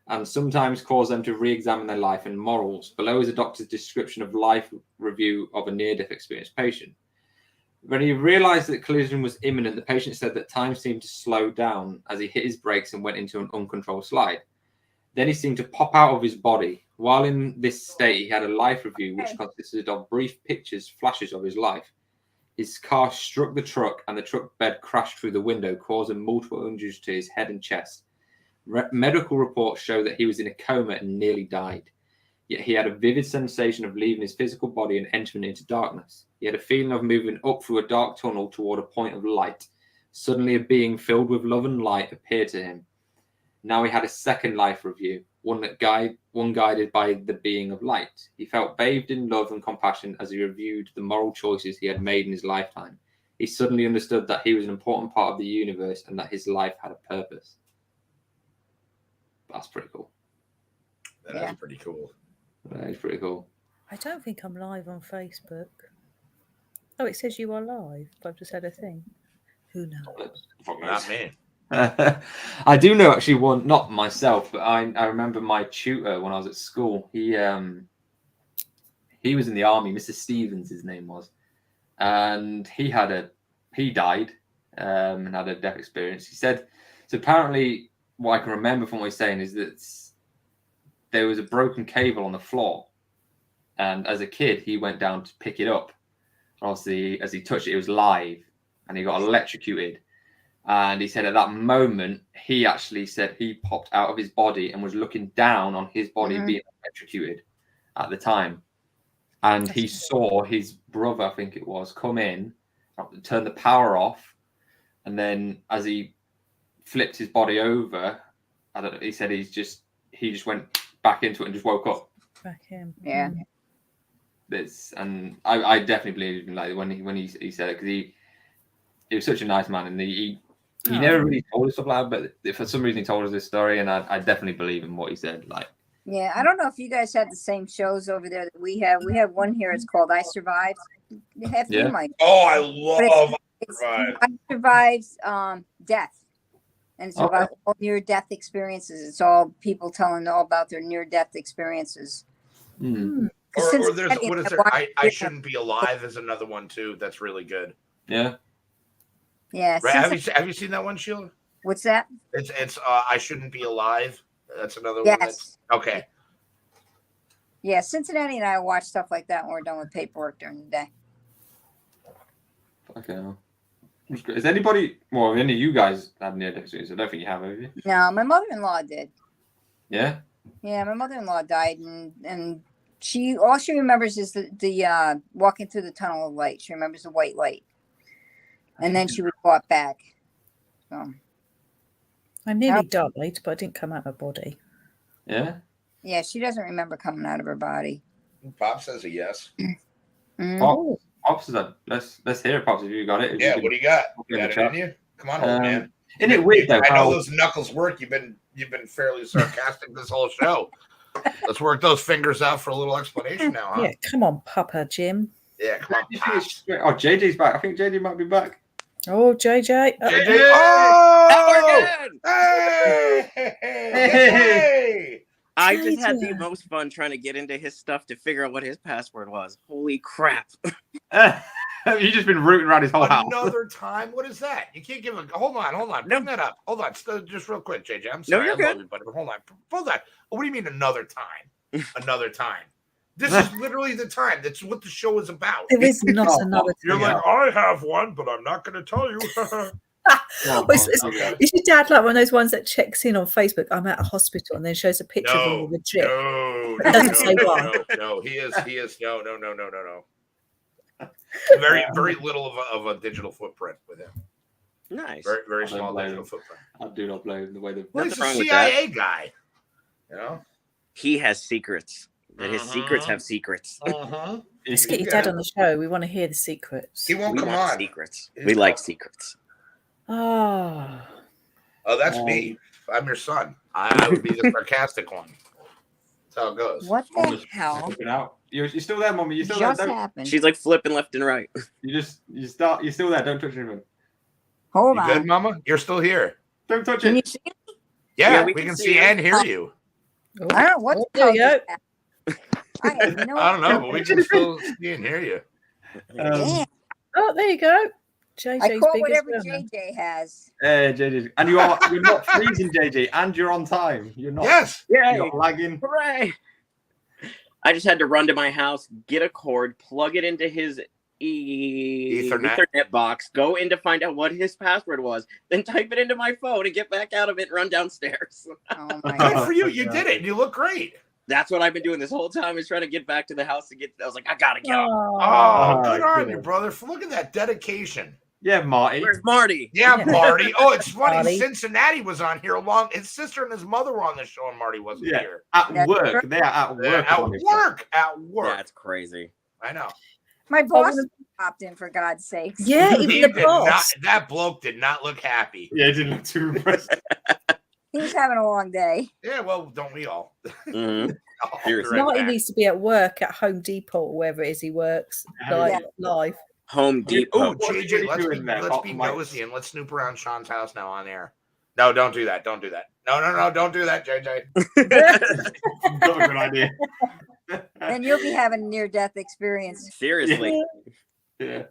and sometimes cause them to re-examine their life and morals. Below is a doctor's description of life review of a near-death experienced patient. When he realized that collision was imminent, the patient said that time seemed to slow down as he hit his brakes and went into an uncontrolled slide. Then he seemed to pop out of his body. While in this state, he had a life review, which consisted of brief flashes of his life. His car struck the truck, and the truck bed crashed through the window, causing multiple injuries to his head and chest. Medical reports show that he was in a coma and nearly died. Yet he had a vivid sensation of leaving his physical body and entering into darkness. He had a feeling of moving up through a dark tunnel toward a point of light. Suddenly, a being filled with love and light appeared to him. Now he had a second life review, one guided by the being of light. He felt bathed in love and compassion as he reviewed the moral choices he had made in his lifetime. He suddenly understood that he was an important part of the universe and that his life had a purpose. That's pretty cool. That is pretty cool. That is pretty cool. I don't think I'm live on Facebook. Oh, it says you are live, but I've just had a thing. Who knows? Not me. I do know actually one, not myself, but I remember my tutor when I was at school. He was in the army. Mr. Stevens, his name was, and he died and had a death experience. He said, so apparently what I can remember from what he's saying is that there was a broken cable on the floor, and as a kid he went down to pick it up. Obviously, as he touched it, it was live, and he got electrocuted. And he said at that moment, he actually said he popped out of his body and was looking down on his body being electrocuted at the time. And he saw his brother, I think it was, come in, turn the power off. And then as he flipped his body over, I don't know, he said he just went back into it and just woke up. Back in. Yeah. And I definitely believe him, like when he said it, because he was such a nice man, and he never really told us stuff like that, but for some reason he told us this story, and I definitely believe in what he said. Like, yeah, I don't know if you guys had the same shows over there that we have. We have one here. It's called I Survived. Hefty, Yeah. Mike. Oh, I love I Survived death, and it's about all near-death experiences. It's all people telling all about their near-death experiences. Or there's what is there? I Shouldn't Be Alive is another one too. That's really good. Yeah. Yeah. Right? Have you seen that one, Sheila? What's that? It's I Shouldn't Be Alive. That's another one. Yes. Okay. Yeah, Cincinnati and I watch stuff like that when we're done with paperwork during the day. Okay. Is anybody? Well, any of you guys had near-death experience? I don't think you have you? No, my mother-in-law did. Yeah. Yeah, my mother-in-law died, and all she remembers is the walking through the tunnel of light. She remembers the white light, and then she was brought back. So I nearly died, but I didn't come out of my body. Yeah. Yeah, she doesn't remember coming out of her body. Pop says a yes. Pops is that. Let's hear it, Pops. If you got it. Yeah. What do you got? You got it in you? Come on, old man. Isn't it weird though? I know those knuckles work. You've been fairly sarcastic this whole show. Let's work those fingers out for a little explanation now, huh? Yeah, come on, Papa Jim. Yeah, come on. Oh, JJ's back. I think JJ might be back. Oh, JJ. JJ. Oh! Hey! I just had the JJ. most fun trying to get into his stuff to figure out what his password was. Holy crap. You've just been rooting around his whole house. Another time? What is that? You can't give a. Hold on. Bring that up. Hold on. Just real quick, JJ. I'm sorry. you're I good. love you, buddy. But hold on. What do you mean another time? Another time. This is literally the time. That's what the show is about. There is not another You're time. like, I have one, but I'm not going to tell you. Is your dad like one of those ones that checks in on Facebook? I'm at a hospital and then shows a picture of him with a drip. Doesn't say why. No. He is. No. Very little of a digital footprint with him. Nice. Very, very small digital footprint. I do not blame the way the. Well, he's a wrong with CIA guy. You know? He has secrets. That his secrets have secrets. Let's get your dad on the show. We want to hear the secrets. He won't We come want on. secrets. We like secrets. Oh. Oh, that's me. I'm your son. I would be the sarcastic one. That's how it goes. What the hell You're still there, Mommy. You're still just there. happened? She's like flipping left and right. You're still there. Don't touch anything. Hold You on. good, Mama? You're still here. Don't touch Can you it. see? Yeah, we we can can see see you. and hear you. I don't know what the there hell you go. just happened. I have no I don't know, but we can still see and hear you. Damn. Oh, there you go. JJ's I caught big whatever as well. JJ has. JJ, and you're not freezing, JJ, and you're on time. You're not. Yes. You're Yay! not lagging. Hooray! I just had to run to my house, get a cord, plug it into his Ethernet box, go in to find out what his password was, then type it into my phone and get back out of it and run downstairs. Oh my Good god. for you. You did it. And you look great. That's what I've been doing this whole time, is trying to get back to the house to get. I was like, I gotta get up. Oh, good on good. you, brother. Look at that dedication. Yeah, Marty. Where's Marty? Yeah, Marty. Oh, it's funny. Marty. Cincinnati was on here along. His sister and his mother were on the show, and Marty wasn't Yeah. here. At That's work. correct. They are at work. At work. That's crazy. I know. My boss popped in, for God's sakes. Yeah, He even the did not, boss. that bloke did not look happy. Yeah, he didn't look too impressed. He was having a long day. Yeah, well, don't we all? Mhm. I'll Seriously. be right Marty back. needs to be at work at Home Depot or wherever it is he works. Yeah. Live. Home Oh, Depot. What are you JJ, let's doing there? be Off mic? nosy and let's snoop around Sean's house now on air. No, don't do that. Don't do that. No, don't do that, JJ. Not a good idea. Then you'll be having a near-death experience. Seriously. Yeah.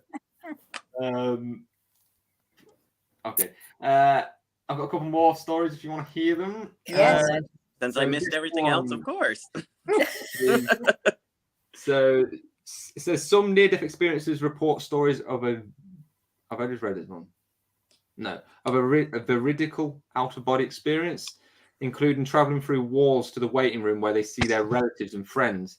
Okay. I've got a couple more stories if you want to hear them. Yes. Since I missed everything else, of course. So it says some near-death experiences report stories of a. Have I just read this one? No, of a veridical out-of-body experience, including traveling through walls to the waiting room where they see their relatives and friends.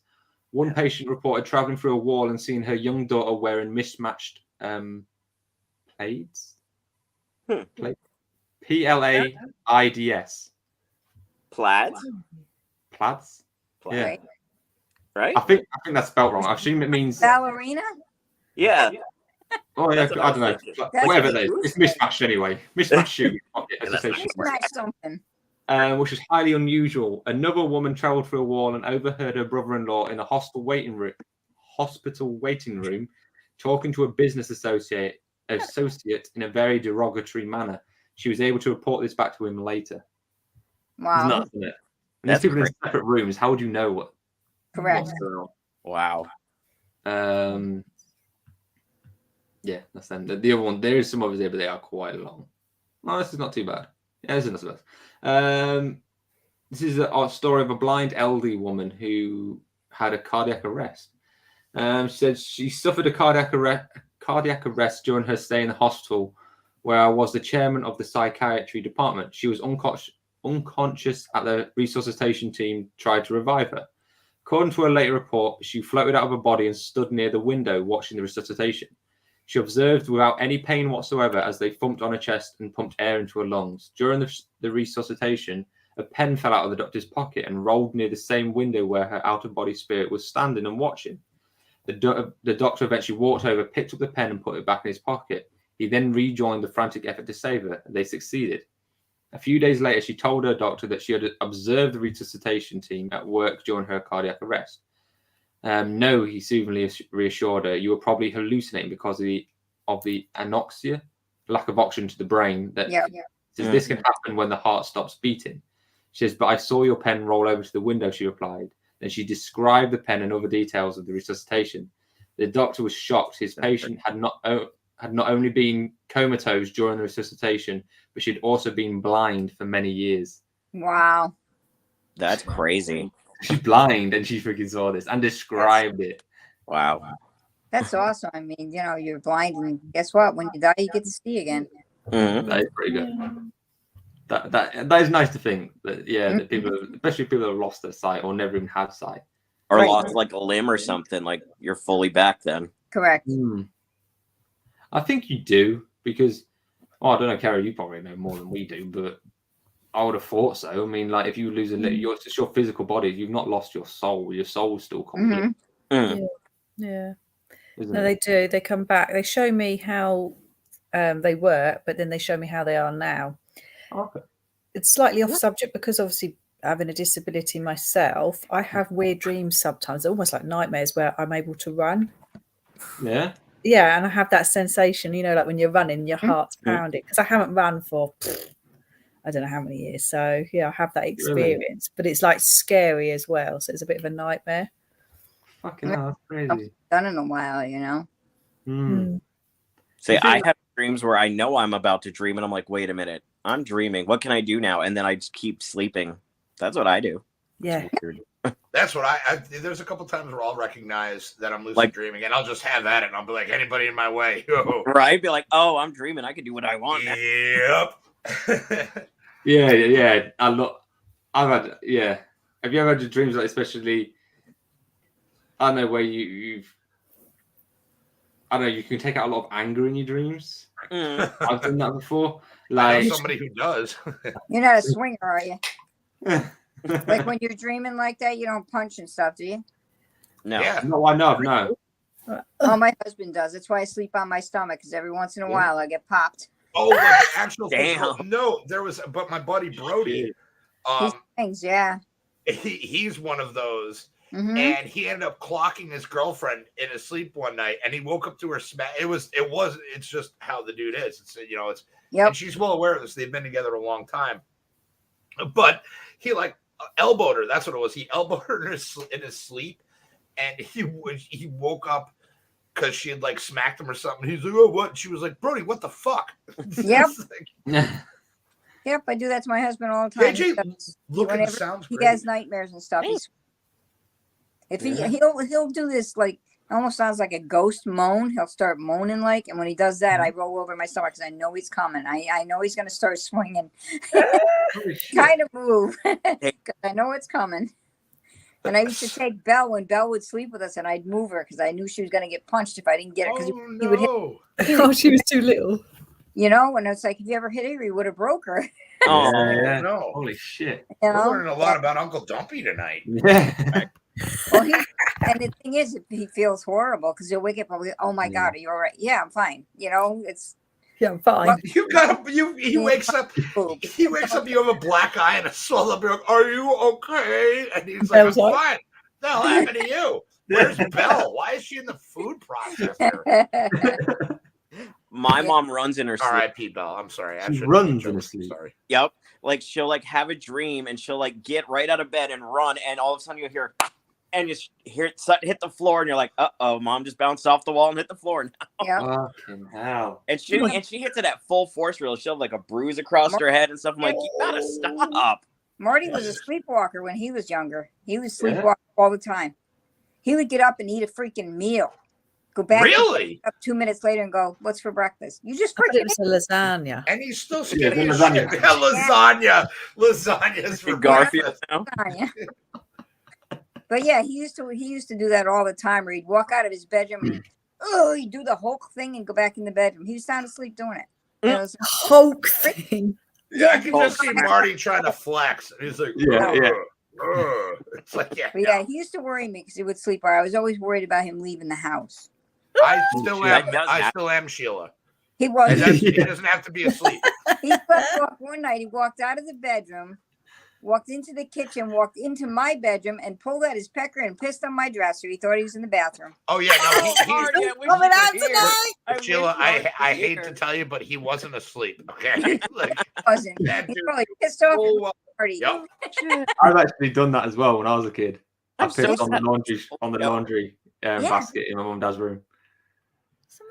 One patient reported traveling through a wall and seeing her young daughter wearing mismatched plaids. Plaids. Plaids, Plaids. Yeah, Right. right? I think that's spelled wrong. I assume it means. Ballerina? Yeah. Oh yeah, That's what I don't know. thinking. That's Whatever what it is, it's mismatched anyway. Mismatched shoe. That's not Smash something. Which is highly unusual. Another woman travelled through a wall and overheard her brother-in-law in a hospital waiting room talking to a business associate in a very derogatory manner. She was able to report this back to him later. Wow. It's nuts, isn't it? And That's these people in crazy. separate rooms. How would you know what? Correct. What's going Wow. on? Yeah, that's them. The other one, there is some others there, but they are quite long. No, this is not too bad. Yeah, this is not so bad. This is a story of a blind elderly woman who had a cardiac arrest. She said she suffered a cardiac arrest during her stay in the hospital, where I was the chairman of the psychiatry department. She was unconscious at the resuscitation team tried to revive her. According to a later report, she floated out of her body and stood near the window watching the resuscitation. She observed without any pain whatsoever as they thumped on her chest and pumped air into her lungs. During the resuscitation, a pen fell out of the doctor's pocket and rolled near the same window where her out-of-body spirit was standing and watching. The doctor eventually walked over, picked up the pen and put it back in his pocket. He then rejoined the frantic effort to save her, and they succeeded. A few days later, she told her doctor that she had observed the resuscitation team at work during her cardiac arrest. No, he soothingly reassured her, you were probably hallucinating because of the anoxia lack of oxygen to the brain. That says this can happen when the heart stops beating. She says, but I saw your pen roll over to the window, she replied. Then she described the pen and other details of the resuscitation. The doctor was shocked. His patient had not only been comatose during the resuscitation, but she'd also been blind for many years. Wow. That's crazy. She's blind and she freaking saw this and described it. Wow. That's awesome. I mean, you know, you're blind, and guess what? When you die, you get to see again. Mhm. That is pretty good. That is nice to think that that people, especially people that have lost their sight or never even had sight, Or lost like a limb or something, like you're fully back then. Correct. I think you do, because I don't know, Kerry, you probably know more than we do, but I would have thought so. I mean, like if you lose it's just your physical body, you've not lost your soul. Your soul's still complete. Yeah. Isn't No, it? they do. They come back. They show me how they were, but then they show me how they are now. Okay. It's slightly off subject because obviously having a disability myself, I have weird dreams sometimes, almost like nightmares, where I'm able to run. Yeah. Yeah, and I have that sensation, you know, like when you're running, your heart's pounding, because I haven't run for I don't know how many years. So yeah, I have that experience, but it's like scary as well. So it's a bit of a nightmare. Fucking hell, that's crazy. Done in a while, you know. See, I have dreams where I know I'm about to dream, and I'm like, wait a minute, I'm dreaming. What can I do now? And then I just keep sleeping. That's what I do. Yeah. That's what I there's a couple times where I'll recognize that I'm lucid dreaming, and I'll just have at it, and I'll be like, anybody in my way? Right? Be like, oh, I'm dreaming. I can do what I want now. Yep. Yeah. I've had. Have you ever had dreams like, especially? I don't know where you've. I don't know. You can take out a lot of anger in your dreams. I've done that before. I Like know somebody who does. You're not a swinger, are you? Like when you're dreaming like that, you don't punch and stuff, do you? No. Yeah. No, I know. No. Oh, my husband does. That's why I sleep on my stomach, because every once in a while I get popped. Oh, like the actual Damn. No, there was, but my buddy Brody, Things, yeah. he's one of those. Mm-hmm. And he ended up clocking his girlfriend in his sleep one night, and he woke up to her smack. It's just how the dude is. It's, you know, it's, and she's well aware of this. They've been together a long time, but he like elbowed her. That's what it was. He elbowed her in his sleep, and he woke up because she had like smacked him or something. He's like, oh, what? She was like, Brody, what the fuck? Yep. Yep, I do that to my husband all the time. AJ, sounds he great. has nightmares and stuff. He'll do this, like, almost sounds like a ghost moan. He'll start moaning like, and when he does that, I roll over my stomach because I know he's coming. I know he's going to start swinging. Kind of move because I know it's coming. And I used to take Belle when Belle would sleep with us, and I'd move her because I knew she was going to get punched if I didn't get her, because he would hit. Oh, she was too little. You know, and it's like, if you ever hit her, he would have broke her. Oh, no. Holy shit. You know? We're learning a lot about Uncle Dumpy tonight. Yeah. Well, and the thing is, he feels horrible because he'll wake up and go, oh my God, are you all right? Yeah, I'm fine. You know, it's. Yeah, I'm fine. Well, he wakes up. He wakes up. You have a black eye and a swell up. You're like, are you okay? And he's like, I'm fine. What the hell happened to you? Where's Belle? Why is she in the food processor? My mom runs in her sleep. R.I.P. Belle. I'm sorry. She runs in her sleep. Sorry. Yep. Like she'll like have a dream and she'll like get right out of bed and run, and all of a sudden you'll hear, and you hear it hit the floor, and you're like, uh-oh, mom just bounced off the wall and hit the floor now. Yep. Fucking hell. And she hits it at full force, real. She'll have like a bruise across her head and stuff. I'm like, you gotta stop. Marty was a sleepwalker when he was younger. He was sleepwalking all the time. He would get up and eat a freaking meal. Go back up 2 minutes later and go, what's for breakfast? You just freaking it was a lasagna. And he's still skinny. Lasagna. Lasagna's for Garfield now. But yeah, he used to do that all the time, where he'd walk out of his bedroom and he'd do the Hulk thing and go back in the bedroom. He was sound asleep doing it. You know, Hulk thing. Yeah, I can just see Marty trying to flex. And he's like, it's like, But yeah, he used to worry me because he would sleep. I was always worried about him leaving the house. I still am Sheila. He was. He doesn't have to be asleep. He slept off one night. He walked out of the bedroom, walked into the kitchen, walked into my bedroom, and pulled out his pecker and pissed on my dresser. He thought he was in the bathroom. Oh yeah, no, Marty, I wish you Coming were out here. tonight. Sheila, wish Marty I was hate here. to tell you, but he wasn't asleep. Okay, like Wasn't. that He's dude. probably pissed off Oh, at well, Marty. yep. I've actually done that as well when I was a kid. I I'm so pissed on the sad. laundry Yeah. basket in my mum and dad's room.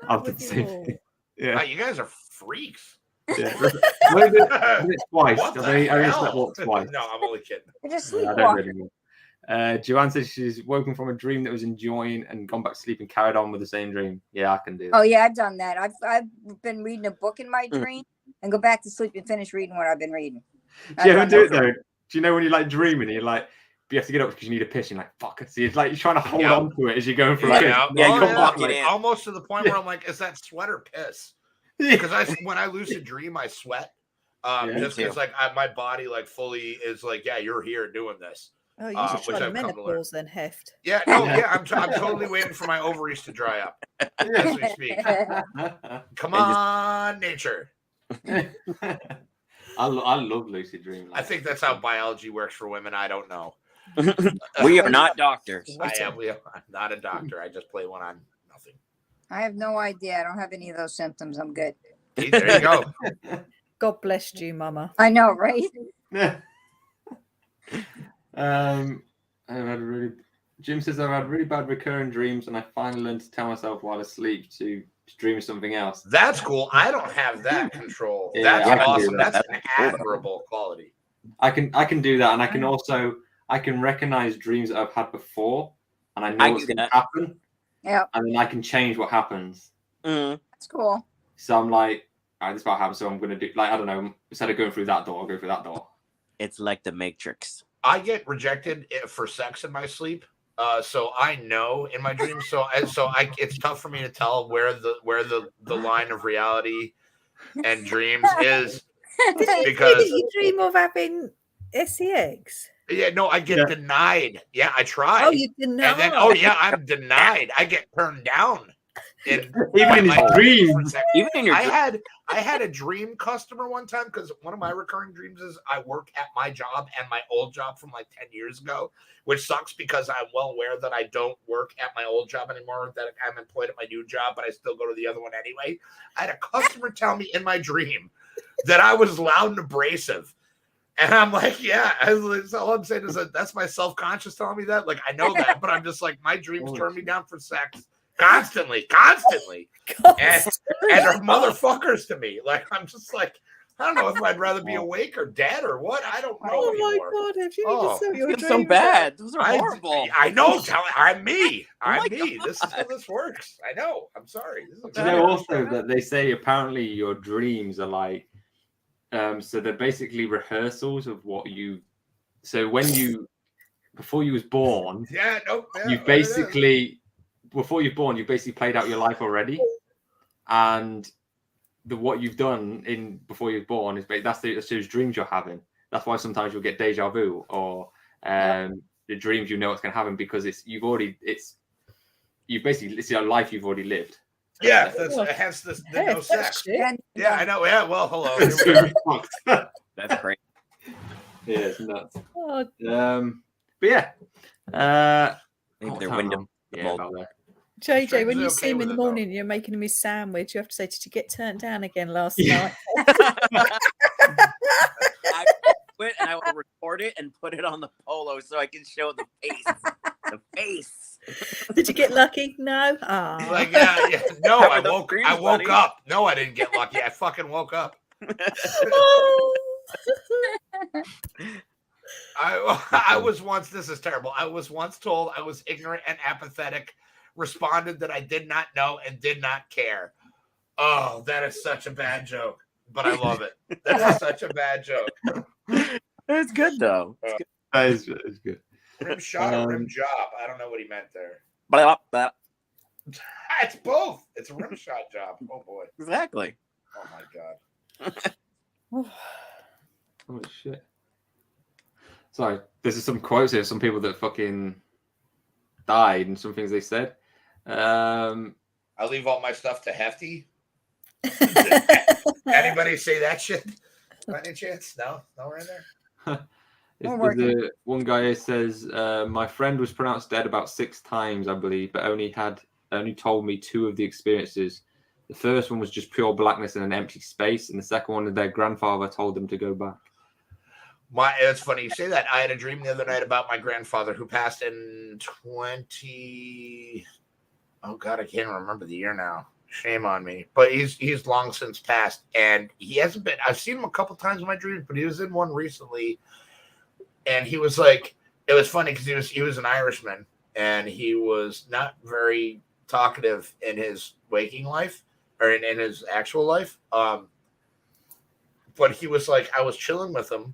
I've done the same thing. Wow, Yeah. you guys are freaks. Yeah. I did it twice. What I've the only hell? slept twice. No, I'm only kidding. They're just Yeah, I don't sleepwalking. really know. Joanne says she's woken from a dream that was enjoying and gone back to sleep and carried on with the same dream. Yeah, I can do that. Oh yeah, I've done that. I've been reading a book in my dream and go back to sleep and finish reading what I've been reading. Do you ever I've do done it though? Do you know when you're like dreaming and you're like, you have to get up because you need a piss? And you're like, fuck it. So it's like you're trying to hold Yeah. on to it as you're going through Yeah, it. yeah, Yeah, oh, you yeah. walk it in. Almost to the point where I'm like, is that sweat or piss? Because when I lucid dream, I sweat. Just Me because too. like my body like fully is like, yeah, you're here doing this. Oh, you should which try I've the come to learn. menopause then, Heft. Yeah, no, yeah, I'm totally waiting for my ovaries to dry up as we speak. Come on, nature. I love lucid dreaming. I think that's how biology works for women. I don't know. We are not doctors. I'm not a doctor. I just play one on nothing. I have no idea. I don't have any of those symptoms. I'm good. See, there you go. God bless you, Mama. I know, right? I've had really. Jim says I've had really bad recurring dreams, and I finally learned to tell myself while asleep to dream of something else. That's cool. I don't have that control. Yeah, That's I can do awesome. that. That's an admirable quality. I can do that, and I can also recognize dreams that I've had before, and I know I what's do going to that. happen, Yeah, and then I can change what happens. that's cool. So I'm like, all right, this is what happened, so I'm going to do, like, I don't know, instead of going through that door, I'll go through that door. It's like the Matrix. I get rejected for sex in my sleep, so I know in my dreams. It's tough for me to tell where the line of reality and dreams is. Because you dream of having sex. yeah, no, I get denied. Yeah, I try. Oh, you did And then, oh yeah, I'm denied. I get turned down. Even in his dreams. Even in your I had a dream customer one time because one of my recurring dreams is I work at my job and my old job from like 10 years ago, which sucks because I'm well aware that I don't work at my old job anymore, that I'm employed at my new job, but I still go to the other one anyway. I had a customer tell me in my dream that I was loud and abrasive. And I'm like, yeah, all I'm saying is that that's my self-conscious telling me that. Like, I know that, but I'm just like, my dreams turn me down for sex constantly. And they're motherfuckers to me. Like, I'm just like, I don't know if I'd rather be awake or dead or what. I don't know Oh my anymore. God! Have you Oh, just your It's so dreams? bad. Those are horrible. I know. I'm me. I'm my me. This is how this works. I know. I'm sorry. This is Do you know also that they say apparently your dreams are like, so they're basically rehearsals of what you. So when you, before you was born, yeah, nope. Yeah, you basically, before you're born, you basically played out your life already, and what you've done in before you're born is that's those dreams you're having. That's why sometimes you'll get deja vu or the dreams you know what's going to happen because it's your life you've already lived. Yeah, hence the no sex. Yeah, I know. Yeah, well, hello. That's great. Yeah, it's nuts. Oh, But yeah, Maybe their what time window. am I? Yeah, about there. JJ, when Strangely you okay see him with in the it, though. morning and you're making him his sandwich, you have to say, "Did you get turned down again last night?" I quit and I will record it and put it on the polo so I can show the face. The face. Did you get lucky? No. Ah. Like, yeah. No, Cover I those woke dreams, buddy. up. No, I didn't get lucky. I fucking woke up. I was once, this is terrible. I was once told I was ignorant and apathetic, responded that I did not know and did not care. Oh, that is such a bad joke, but I love it. That is such a bad joke. It's good though. That is good. Rim shot or rim job? I don't know what he meant there. But It's both. It's a rim shot job. Oh, boy. exactly. Oh, my God. Holy shit. Sorry, this is some quotes here. Some people that fucking died and some things they said. I leave all my stuff to Hefty. Anybody say that shit? By any chance? No? No, right there? The one guy here says, my friend was pronounced dead about 6 times, I believe, but only told me 2 of the experiences. The first one was just pure blackness and an empty space, and the second one, their grandfather told them to go back. It's funny you say that. I had a dream the other night about my grandfather who passed in 20. Oh God, I can't remember the year now. Shame on me. But he's long since passed, and he hasn't been. I've seen him a couple times in my dreams, but he was in one recently, and he was like, it was funny because he was an Irishman, and he was not very talkative in his waking life or in his actual life. But he was like, I was chilling with him,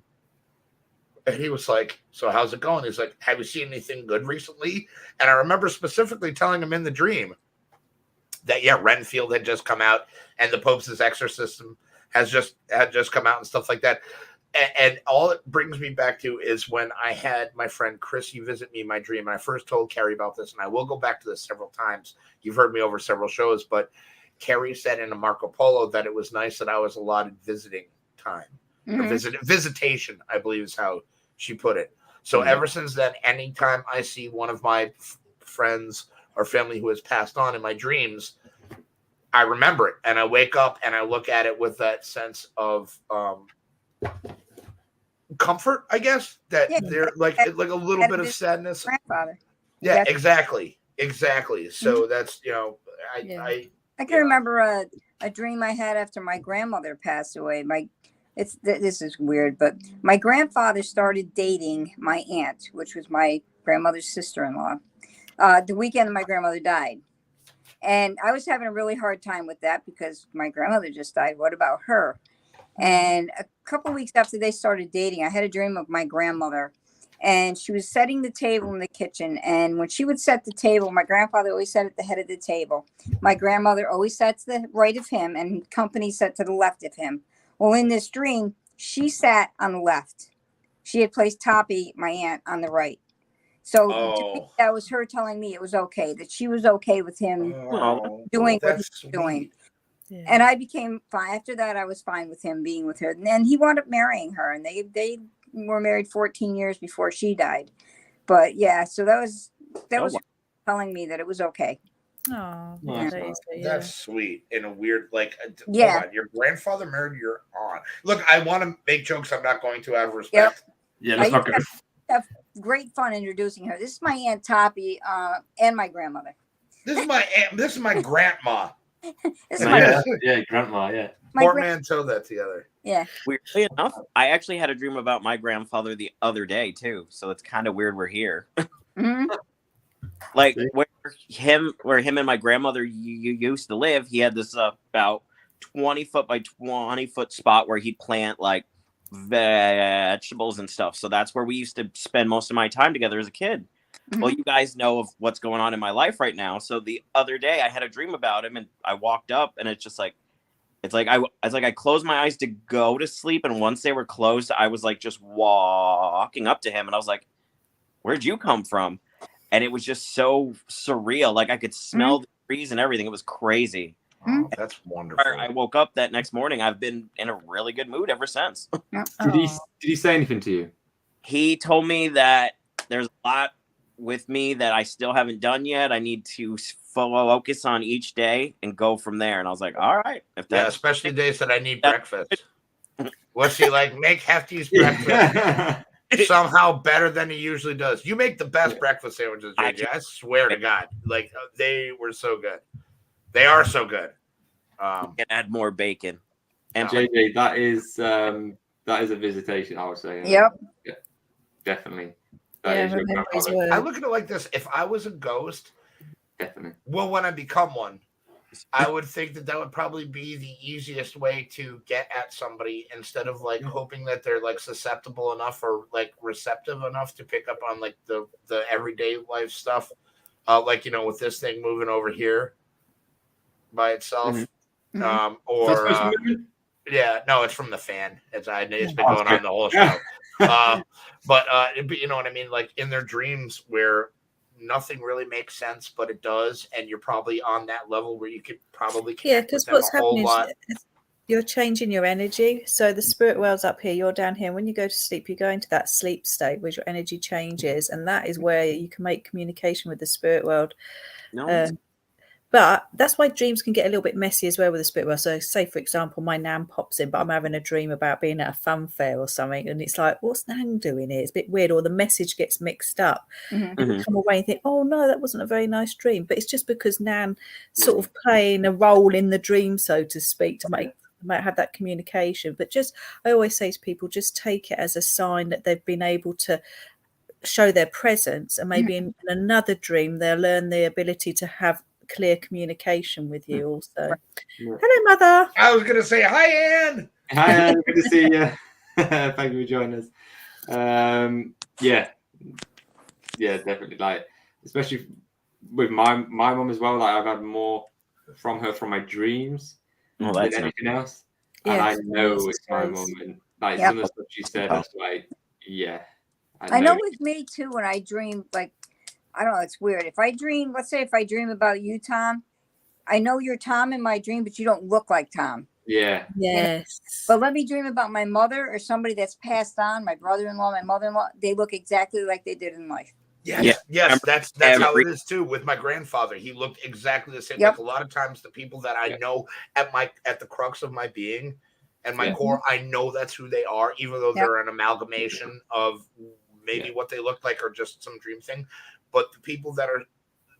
and he was like, so how's it going? He's like, have you seen anything good recently? And I remember specifically telling him in the dream that, yeah, Renfield had just come out and the Pope's Exorcism had just come out and stuff like that. And all it brings me back to is when I had my friend Chrissy visit me in my dream. And I first told Kerry about this, and I will go back to this several times. You've heard me over several shows, but Kerry said in a Marco Polo that it was nice that I was allotted visiting time. Or visitation, I believe is how she put it. So ever since then, anytime I see one of my friends or family who has passed on in my dreams, I remember it, and I wake up and I look at it with that sense of comfort, I guess, that they're like a little bit of sadness. Grandfather. Yeah, exactly. So that's, I can remember a dream I had after my grandmother passed away. This is weird, but my grandfather started dating my aunt, which was my grandmother's sister-in-law, the weekend my grandmother died. And I was having a really hard time with that because my grandmother just died. What about her? And a couple of weeks after they started dating, I had a dream of my grandmother, and she was setting the table in the kitchen. And when she would set the table, my grandfather always sat at the head of the table. My grandmother always sat to the right of him, and company sat to the left of him. Well, in this dream, she sat on the left. She had placed Toppy, my aunt, on the right. So that was her telling me it was okay, that she was okay with him doing what he was doing. Yeah. And I became fine. After that, I was fine with him being with her. And then he wound up marrying her, and they were married 14 years before she died. But yeah, so that was telling me that it was okay. Oh, that's sweet. In a weird, hold on, your grandfather married your aunt. Look, I want to make jokes. I'm not going to, out of respect. Yep. Yeah, that's not good. Have great fun introducing her. This is my Aunt Toppy and my grandmother. This is my aunt. This is my grandma. Grandma, yeah. Portmanteau that together. Yeah. Weirdly enough, I actually had a dream about my grandfather the other day too, so it's kind of weird we're here. Like where him and my grandmother used to live, he had this about 20 foot by 20 foot spot where he'd plant like vegetables and stuff. So that's where we used to spend most of my time together as a kid. Well, you guys know of what's going on in my life right now. So the other day I had a dream about him, and I walked up, and it's just like, I closed my eyes to go to sleep, and once they were closed, I was like just walking up to him, and I was like, "Where'd you come from?" And it was just so surreal. Like I could smell the trees and everything. It was crazy. Oh, that's wonderful. I woke up that next morning. I've been in a really good mood ever since. Did he say anything to you? He told me that there's a lot with me that I still haven't done yet. I need to focus on each day and go from there. And I was like, all right. Especially days that I need breakfast. What's he like? Make Hefty's breakfast somehow better than he usually does. You make the best breakfast sandwiches, JJ. I swear to God. Like, they were so good. They are so good. Can add more bacon. And JJ, that is a visitation, I would say. Yep. Yeah, definitely. I look at it like this. If I was a ghost, definitely. Well, when I become one, I would think that would probably be the easiest way to get at somebody, instead of like hoping that they're like susceptible enough or like receptive enough to pick up on like the everyday life stuff. With this thing moving over here by itself. It's from the fan. It's been going on the whole show. But you know what I mean? Like in their dreams where nothing really makes sense, but it does, and you're probably on that level where you could probably because what's happening is you're changing your energy. So the spirit world's up here, you're down here. When you go to sleep, you go into that sleep state where your energy changes, and that is where you can make communication with the spirit world. No. But that's why dreams can get a little bit messy as well with the spirit world. So say, for example, my nan pops in, but I'm having a dream about being at a fun fair or something. And it's like, what's nan doing here? It's a bit weird. Or the message gets mixed up. And you come away and think, oh, no, that wasn't a very nice dream. But it's just because nan sort of playing a role in the dream, so to speak, to might have that communication. But just, I always say to people, just take it as a sign that they've been able to show their presence. And maybe in another dream, they'll learn the ability to have clear communication with you also. Hello, Mother. I was going to say, hi, Anne. Hi, Anne. Good to see you. Thank you for joining us. Yeah, definitely. Like, especially with my mum as well. Like, I've had more from her from my dreams than anything else. And I know it's my mum. And like some of the stuff she said, I was like, yeah. I know with me too, when I dream, like, I don't know, it's weird. If I dream, let's say if I dream about you, Tom, I know you're Tom in my dream, but you don't look like Tom. Yeah. Yes. But let me dream about my mother or somebody that's passed on, my brother-in-law, my mother-in-law. They look exactly like they did in life. Yes, that's how it is too. With my grandfather, he looked exactly the same. Like a lot of times, the people that I know at the crux of my being and my core, I know that's who they are, even though they're an amalgamation of maybe what they look like or just some dream thing. But the people that are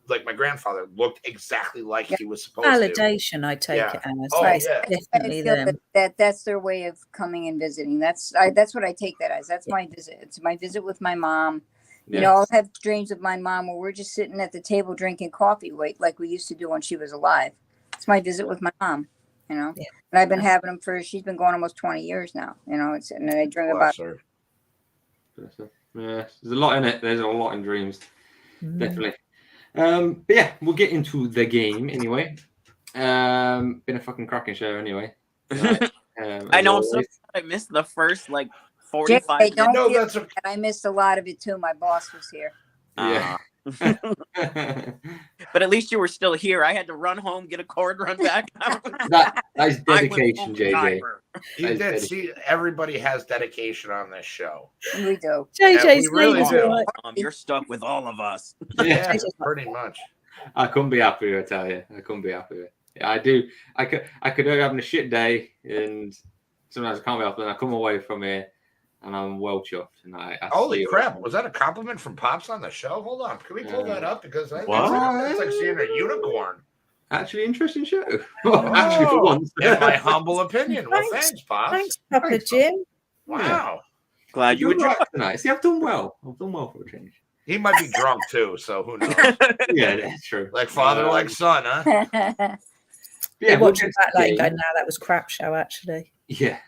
like my grandfather looked exactly like he was supposed to. Validation, I take it as. Definitely them. That's their way of coming and visiting. That's what I take that as. That's my visit. It's my visit with my mom. You know, I'll have dreams of my mom where we're just sitting at the table drinking coffee, like we used to do when she was alive. It's my visit with my mom. You know, and I've been having them she's been going almost 20 years now. You know, and I dream about her. Yeah, there's a lot in it. There's a lot in dreams. Definitely. But yeah, we'll get into the game anyway. Been a fucking cracking show anyway. I know. I'm so I missed the first 45 minutes. No, that's I missed a lot of it too. My boss was here. Yeah. But at least you were still here. I had to run home, get a cord, run back. That's dedication, JJ. You did see, everybody has dedication on this show. We do. JJ's really do. You're stuck with all of us. Yeah, pretty much. I couldn't be happier, I tell you. I couldn't be happier. Yeah, I do. I could be having a shit day, and sometimes I can't be helped. And I come away from here, and I'm well chuffed. And I holy crap! Was that a compliment from Pops on the show? Hold on, can we pull that up? Because I think it's like seeing a unicorn. Actually, interesting show. Actually, for once, in my humble opinion. Well, thanks, Pops. Thanks, Papa Jim. Wow. Glad you enjoyed it tonight. See, I've done well. I've done well for a change. He might be drunk too, so who knows? Yeah, that's true. Like father, like son, huh? Yeah, watching that like now that was crap show actually. Yeah.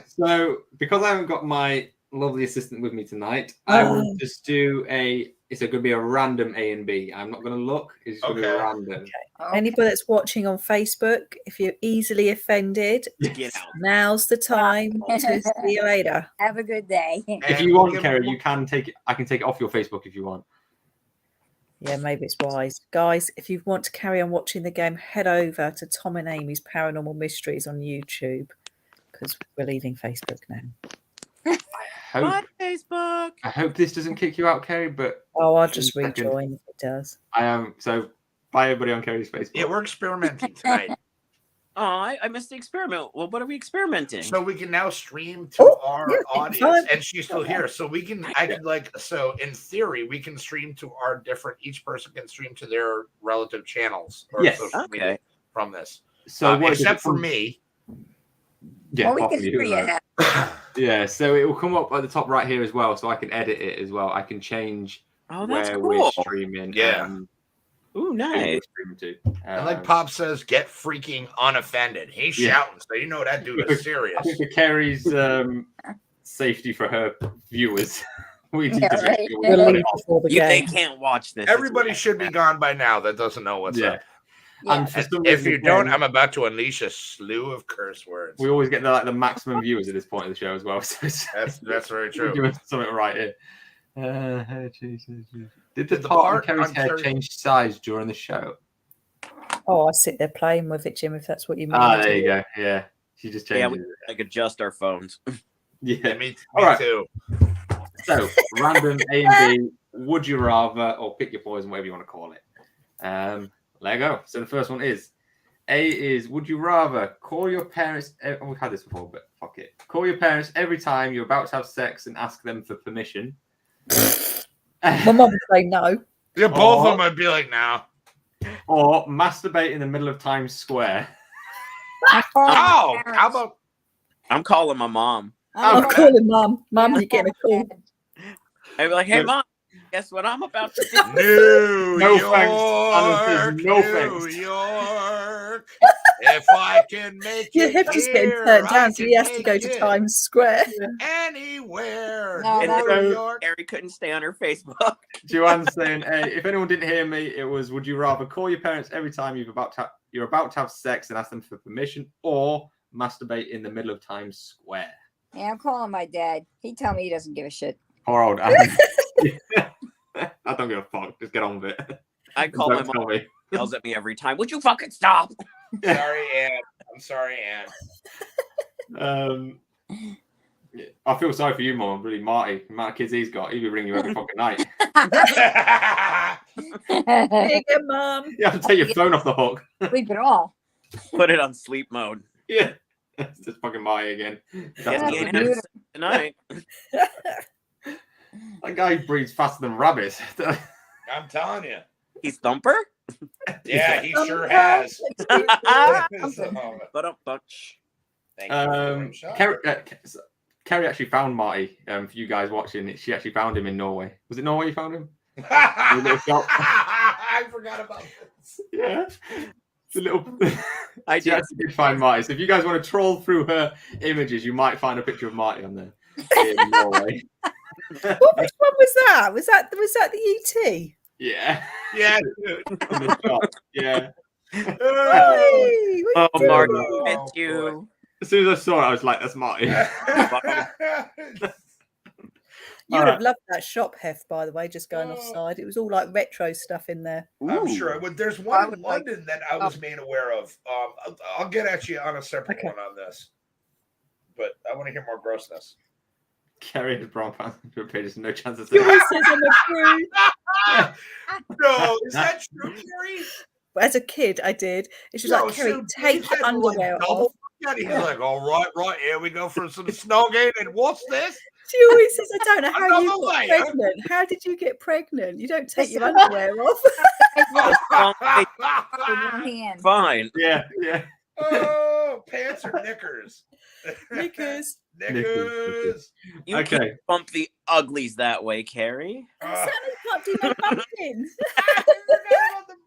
So because I haven't got my lovely assistant with me tonight, I will just do it's going to be a random A and B. I'm not going to look. It's going to be random. Okay. Anybody that's watching on Facebook, if you're easily offended, get out. Now's the time to see you later. Have a good day. If you want, Kerry, you can take it. I can take it off your Facebook if you want. Yeah, maybe it's wise. Guys, if you want to carry on watching the game, head over to Tom and Amy's Paranormal Mysteries on YouTube, because we're leaving Facebook now. Bye, Facebook. I hope this doesn't kick you out, Kerry, but I'll just rejoin if it does. I am. So bye everybody on Kerry's Facebook. Yeah, we're experimenting tonight. Oh, I missed the experiment. Well, what are we experimenting? So we can now stream to our audience, and she's still here. So we can, so in theory, we can stream to our each person can stream to their relative channels or social media from this. So except for me. Yeah, we can free it. Yeah, so it will come up at the top right here as well, so I can edit it as well. I can change where we're streaming. Yeah. Ooh, nice. And like Pop says, get freaking unoffended. He's shouting, so you know that dude is serious. I think for Kerry's safety for her viewers, we need to they can't watch this. Everybody should be gone by now that doesn't know what's up. Yeah. And if you don't, I'm about to unleash a slew of curse words. We always get the maximum viewers at this point of the show as well. So that's very true. We're doing something right here. Did the part on Kerry's hair change size during the show? Oh, I sit there playing with it, Jim, if that's what you mean. There you go. Yeah. She just Yeah, changed we like adjust our phones. Yeah. Me All right. too. So, random A and B, would you rather, or pick your poison, whatever you want to call it. Let go. So the first one is, A is, would you rather call your parents, we've had this before, but fuck it. Call your parents every time you're about to have sex and ask them for permission. My mum would say no. Yeah, both of them would be like, no. Or masturbate in the middle of Times Square. Oh, how about? I'm calling my mom. I'm calling mum. Mum, you're getting a call. I'd be like, hey, mom, guess what I'm about to do? New York, thanks. No New thanks. York. If I can make Yeah, it Hefty's getting here, turned I down, so he can has to go make to it Times Square. anywhere. No, And that's- then New York. Kerry couldn't stay on her Facebook. Joanne's saying, hey, if anyone didn't hear me, it was, would you rather call your parents every time you're about to have sex and ask them for permission, or masturbate in the middle of Times Square? Yeah, I'm calling my dad. He tell me he doesn't give a shit. Poor old Anne. I don't give a fuck. Just get on with it. I call my Don't tell mom. me. Yells at me every time. Would you fucking stop? Sorry, Ann. I'm sorry, Ann. I feel sorry for you, Mum. Really, Marty. The amount of kids he's got, he'd be ringing you every fucking night. Bigger mum. You have to take your phone off the hook. Sleep it all. Put it on sleep mode. Yeah. It's just fucking Marty again. Guess he ain't having sex tonight. That guy breathes faster than rabbits. I'm telling you. He's Thumper? Yeah, he sure has. But up, bunch. Thank you for the shot. Kerry actually found Marty. For you guys watching it, she actually found him in Norway. Was it Norway you found him? I forgot about this. Yeah. The little. I She did. actually did find Marty. So if you guys want to troll through her images, you might find a picture of Marty on there in Norway. Which one was that? Was that the ET? Yeah. Yeah. In the shop. Yeah. Hey, Oh, what you Marty, doing? it's you. As soon as I saw it, I was like, "That's Marty." You would have loved that shop, Hef, by the way, just going offside. It was all like retro stuff in there. I'm Ooh. sure it would. There's one in London that I was made aware of. I'll get at you on a separate one on this, but I want to hear more grossness. Kerry and Brown Panther pages no chance of He saying. always says I'm a prude. No, is that true, Kerry? But as a kid, I did. It's just like, Kerry, take your underwear off. He's like, all right, here we go for some snogging. And what's this? She always says, I don't know how you Another got layer. pregnant. How did you get pregnant? You don't take your underwear off. With one hand. Fine. Yeah. Oh, pants or knickers? Knickers. Knickers. You Okay. can't bump the uglies that way, Kerry. I certainly can't do no bumping.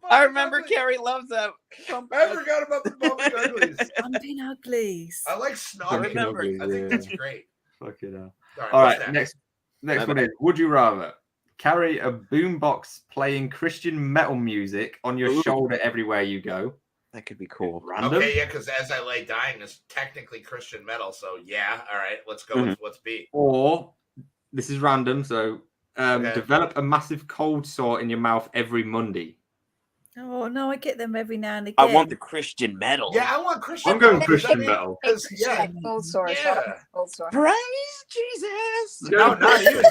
I remember Kerry loves that. Bump I forgot about the bumping uglies. Bumping uglies. I like snogging. remember. I think that's great. Fuck it up. All All what's right. Next one is: would you rather carry a boombox playing Christian metal music on your shoulder everywhere you go? That could be cool. Random. Okay, yeah, because As I Lay Dying is technically Christian metal, so yeah. All right, let's go with what's B. Or this is random. So develop a massive cold sore in your mouth every Monday. Oh, no, I get them every now and again. I want the Christian metal. Yeah, I want Christian. I'm going metal. Christian I mean, metal. 'cause, yeah, Cold sore. Yeah. Cold sore. Praise Jesus. no, not even.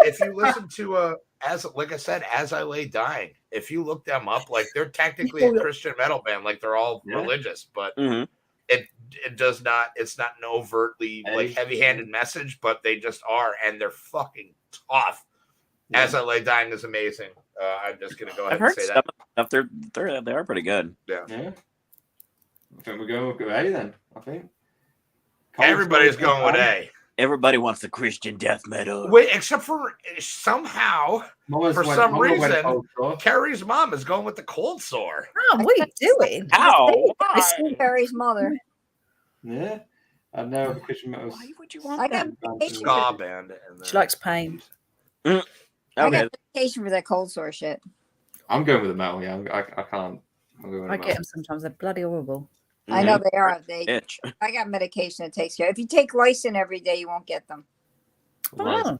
If you listen to as like I said, As I Lay Dying, if you look them up, like they're technically a Christian metal band, like they're all religious, but it does not. It's not an overtly like heavy-handed message, but they just are, and they're fucking tough. Yeah. As I Lay Dying is amazing. I'm just gonna go ahead I've heard and say stuff. that. They are pretty good. Yeah. I think we're going with A then. I think Everybody's going with A. Everybody wants the Christian death metal. Wait, except for somehow, Mama's for went- some Mama went reason, cold sore. Carrie's mom is going with the cold sore. Mom, what are you doing? Ow! I see Perry's mother. Yeah. I know the Christian metal. Why would you want I that? got Ska band. And She likes pain. I Okay. got medication for that cold sore shit. I'm going with the metal. Yeah, I can't. I'm going with I the get metal. them sometimes. They're bloody horrible. I know they are. Itch. I got medication that takes care. If you take Lysin every day, you won't get them. Oh,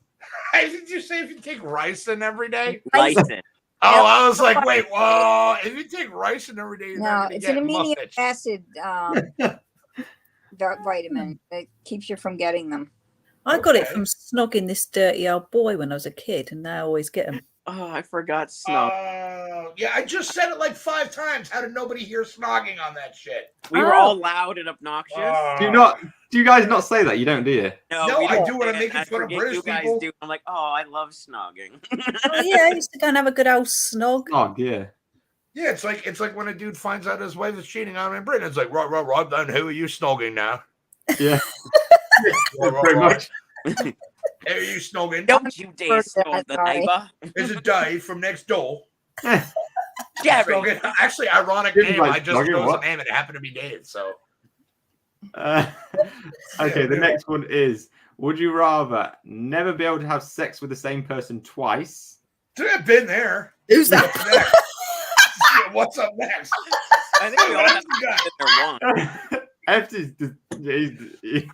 Did you say if you take ricin every day? License. Oh, I was like, wait, whoa! If you take ricin every day, you're No, not gonna it's get an amino much. acid vitamin that keeps you from getting them. I got it Okay. from snogging this dirty old boy when I was a kid, and now I always get them. Oh, I forgot snog. Yeah, I just said it like 5 times. How did nobody hear snogging on that shit? We were all loud and obnoxious. Do you guys not say that? You don't, do you? No, we I don't do when I'm say it. making I fun of forget British you guys people. do. I'm like, oh, I love snogging. Oh yeah, I used to go and have a good old snog. Oh, yeah. Yeah, it's like when a dude finds out his wife is cheating on him in Britain. It's like, right, then who are you snogging now? Yeah. Right, Pretty much. Who are you snogging? Don't you dare First, snog the sorry. neighbor. Is it Dave from next door? Jerry. Snogging. Actually, ironic Didn't name. like I just snogging, chose what? a name and it happened to be Dave. So Okay, the next one is: would you rather never be able to have sex with the same person twice? dude, I've been there. Who's that? What's next? Yeah, what's up next? I think we all What have else you got? to there one. Hefty's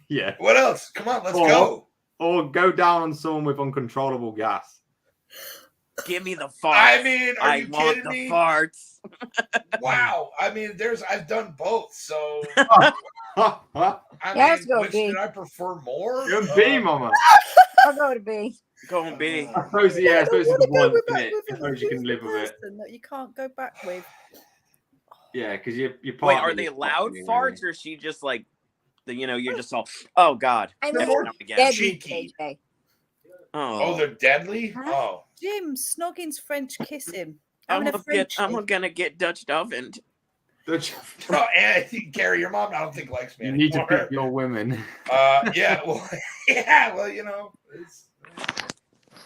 yeah. What else? Come on, let's Or- go. Or go down on someone with uncontrollable gas. Give me the farts. I mean, are I you want kidding the me? farts. Wow. I mean, I've done both. So You're I Yeah, let's mean, go which B. did I prefer more? B, mama. I'll go to B. Go and be. I suppose, yeah, I suppose don't it's the wanna one, go with isn't that- it? with I an suppose you can abusive live with it. person that you can't go back with. Yeah, because your Wait, partner are they is loud fucking farts, or is she just like, you're just all, oh God. I They're know more Not again. deadly, cheeky. KJ. Oh, Oh, they're deadly? Huh? Oh. Jim, snogging's French kiss him. I'm Having a French gonna get Dutch ovened. Oh, and Kerry, your mom, I don't think likes me You need to anymore. pick your women. Yeah, well,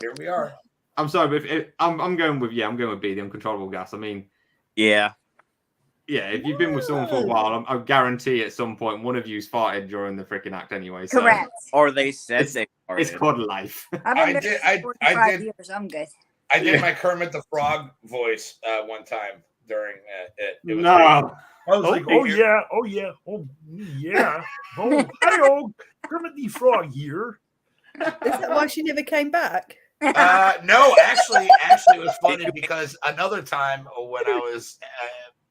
here we are. I'm sorry, but I'm going with B, the uncontrollable gas. I mean, Yeah. yeah, if you've been with someone for a while, I guarantee at some point one of you's farted during the freaking act anyway. So Correct. Or they said It's- they it's farted. called life. I've I been did- married for I 45 did- years. I'm good. I did Yeah. my Kermit the Frog voice one time during it. It was No. I was like, oh yeah, oh yeah, oh hi, Kermit the Frog here. Is that why she never came back? No, actually, it was funny because another time when I was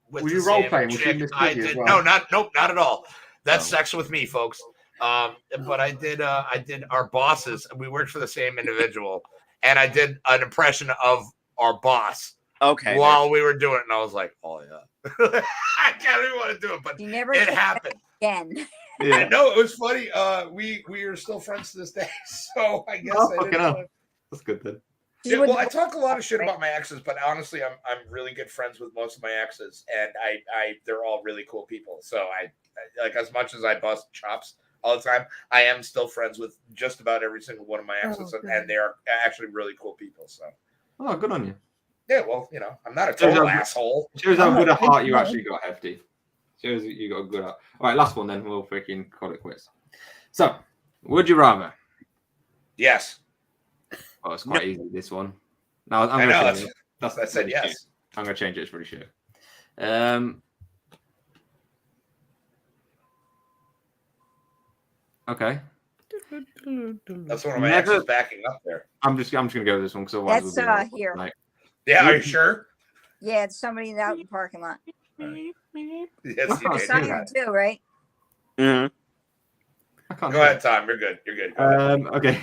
with Were the you role same playing? Was she in chick, this I video as did well? not at all. That's Oh. sex with me, folks. But I did our bosses. We worked for the same individual, and I did an impression of our boss Okay. while we were doing it, and I was like, oh yeah. I can't even want to do it, but You never it came happened. again. Yeah. No, it was funny. We are still friends to this day, so I guess Oh, I fucking didn't. hell. That's good then. She Yeah, would- well, I talk a lot of shit about my exes, but honestly, I'm really good friends with most of my exes, and they're all really cool people. So I like, as much as I bust chops all the time, I am still friends with just about every single one of my exes, good. and they are actually really cool people. So Oh, good on you. yeah, well, I'm not a total Shows how- asshole. Shows how I'm good a not heart you thinking actually got, Hefty. Shows that you got a good heart. All right, last one then. We'll freaking call it quits. So, would you rather? Yes, Oh, it's quite easy, this one. No, I'm I know. gonna change it. I said pretty yes. shit. I'm going to change it. It's pretty sure. Okay. That's one of my Never- exes backing up there. I'm just going to go with this one because otherwise That's, we'll be here. Like, Yeah, are you sure? Yeah, it's somebody out in the parking lot. Yes, you Oh, did. sorry. Simon too, right? Mhm. I can't Go do ahead, Tom. You're good. You're good. Go ahead. Okay.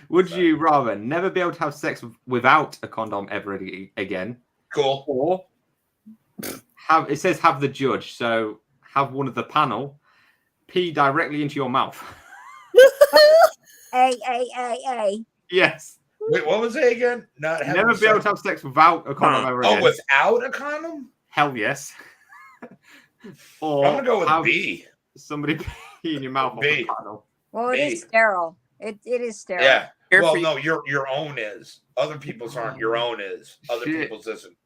Would you rather never be able to have sex without a condom ever again, Cool. or have it says have the judge, so have one of the panel pee directly into your mouth? A. Yes. Wait, what was it again? Not having Never be able sex- to have sex without a condom ever again. Oh, without a condom? Hell yes. Or I'm gonna go with have B. somebody pee in your mouth off B. the panel. Well, it is sterile. It is sterile. Yeah. Here Well, for you. no, your own is. Other people's aren't. Your own is. Other Shit. people's isn't.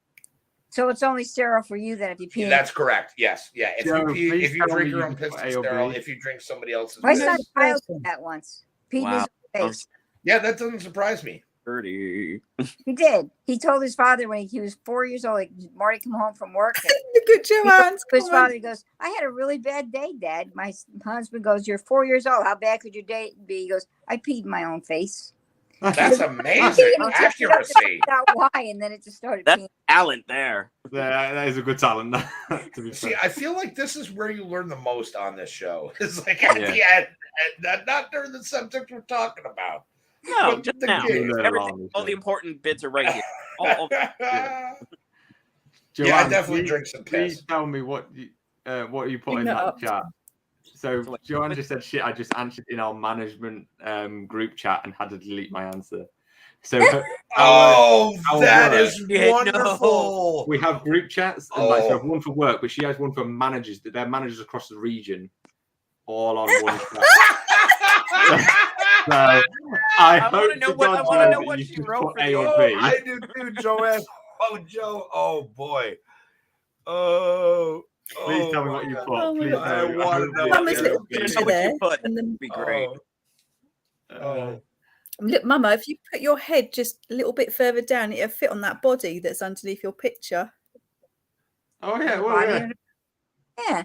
So it's only sterile for you then if you pee. That's correct. Yes. Yeah. If Joe, you pee, please if you tell drink me your you own can piss, put it's A or sterile. B. If you drink somebody else's, My piss- son Kyle did that once. Peed in Wow. his face. yeah, that doesn't surprise me. Dirty. He did. He told his father when he was 4 years old, like Marty come home from work. And Look at he goes Joanne's to his father, he goes, I had a really bad day, Dad. My husband goes, you're 4 years old. How bad could your day be? He goes, I peed in my own face. That's amazing accuracy. Out why, and then it just started. That's peeing. talent there. Yeah, that is a good talent. To be See, fair. I feel like this is where you learn the most on this show. It's like at the end, not during the subject we're talking about. No, But just the now. game. Everything, all the important bits are right here. All Yeah, Joanne, I definitely drink some Please piss. tell me what you put Bring in that that up. chat. So Joanne just said, "Shit, I just answered in our management group chat and had to delete my answer." So That is Yeah, wonderful. we have group chats, and like so we have one for work, but she has one for managers. They're managers across the region, all on one chat. So I want to know what you she just wrote put for A the or Oh, B. I do too, Joanne. Oh, Joe. Oh, boy. Oh. Please tell me my what you God. put. Oh, Please I tell me. wanna know Mama's what little it picture is. Know what there. you put. And then, That'd be great. look, Mama, if you put your head just a little bit further down, it'll fit on that body that's underneath your picture. Oh yeah, The well, body yeah. of- Yeah.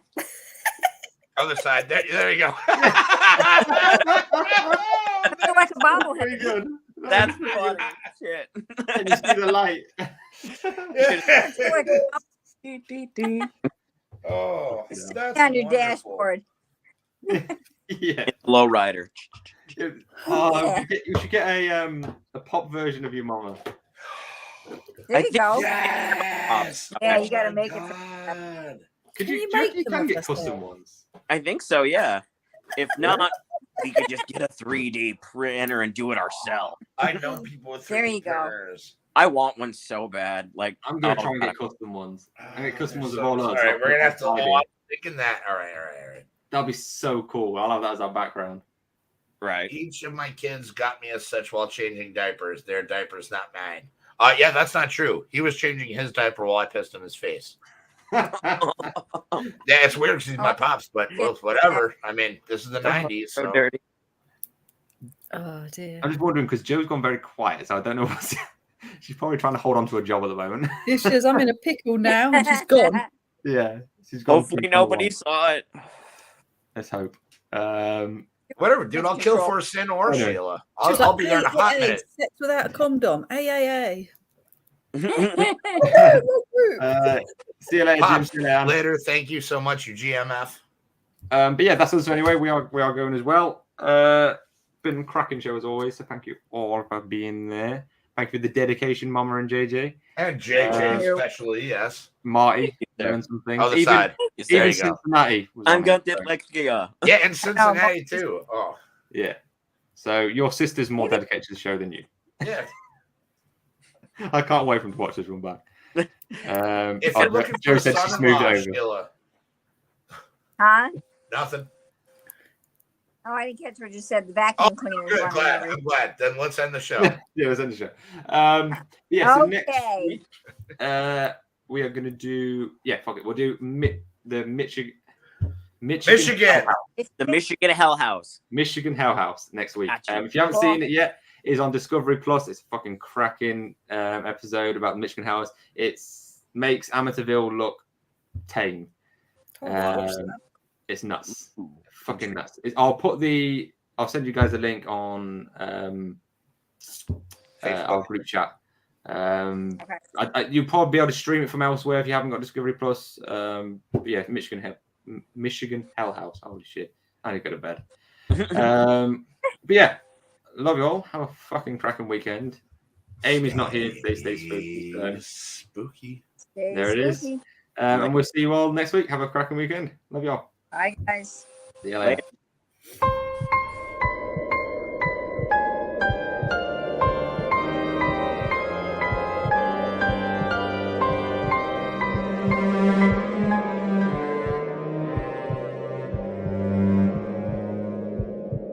Other side. There you go. Feel like a bobblehead. Very good. That's funny. Shit. Can you see the light? Feel like a Oh, bobblehead that's on your wonderful. dashboard. Yeah. Lowrider. Yeah. You should get a pop version of your mama. There you go. Yes. Yeah, Oh you gotta my make it. God. Could Can you, you do you make reckon you them can of get us custom then? ones? I think so, yeah. If not, we could just get a 3D printer and do it ourselves. I know people with There 3D you go. printers. I want one so bad. Like I'm gonna oh, try and get God. custom ones. I get custom ones So- of all all others. right, we're gonna have to. Oh, Friday. I'm thinking that. All right. That'd be so cool. I'll have that as our background. Right. Each of my kids got me as such while changing diapers. Their diapers, not mine. Yeah, that's not true. He was changing his diaper while I pissed in his face. Yeah, it's weird because he's my pops, but well, whatever. I mean, this is the 90s. So So. dirty. Oh dear. I'm just wondering because Joe's gone very quiet, so I don't know what's. She's probably trying to hold on to a job at the moment. Here she is. I'm in a pickle now, and she's gone. Yeah, she's gone. Hopefully through nobody full saw it. on. Let's hope. Whatever, dude. I'll kill for sin or Okay. Sheila. She was I'll like, be there in a hot "Hey, minute. sex without a condom. Ay. See you later, Jim. Pops, See you later. later. Thank you so much, you GMF. But yeah, that's us anyway. We are going as well. Been a cracking show as always. So thank you all for being there. Thank you for the dedication, Mama and JJ. And JJ especially, yes. Marty, doing some things. Other Even side. There even you go. Cincinnati. Was I'm on gonna it, dip so, like yeah. Yeah, and Cincinnati too. Oh, yeah. So your sister's more dedicated to the show than you. yeah. I can't wait for him to watch this one back. If you're looking for Joe a said she son-in-law, smoothed it over. Sheila. Huh? Nothing. Oh, I didn't catch what you said. The vacuum cleaner is Good, running glad. over. I'm glad. Then let's end the show. Yeah, let's end the show. Yeah, so next Okay. week we are going to do. Yeah, fuck it. We'll do the Michigan. Michigan. The Michigan Hell House. Michigan Hell House next week. Gotcha. If you haven't Cool. seen it yet, it is on Discovery Plus. It's a fucking cracking episode about the Michigan Hell House. It makes Amityville look tame. It's nuts. Fucking nuts. I'll send you guys a link on our group chat. You'll probably be able to stream it from elsewhere if you haven't got Discovery Plus. But yeah, Michigan Hell House. Holy shit. I need to go to bed. But yeah, love you all. Have a fucking cracking weekend. Amy's not here today. Stay spooky. So. Spooky. There it is. And we'll see you all next week. Have a cracking weekend. Love you all. Bye, guys. See you later.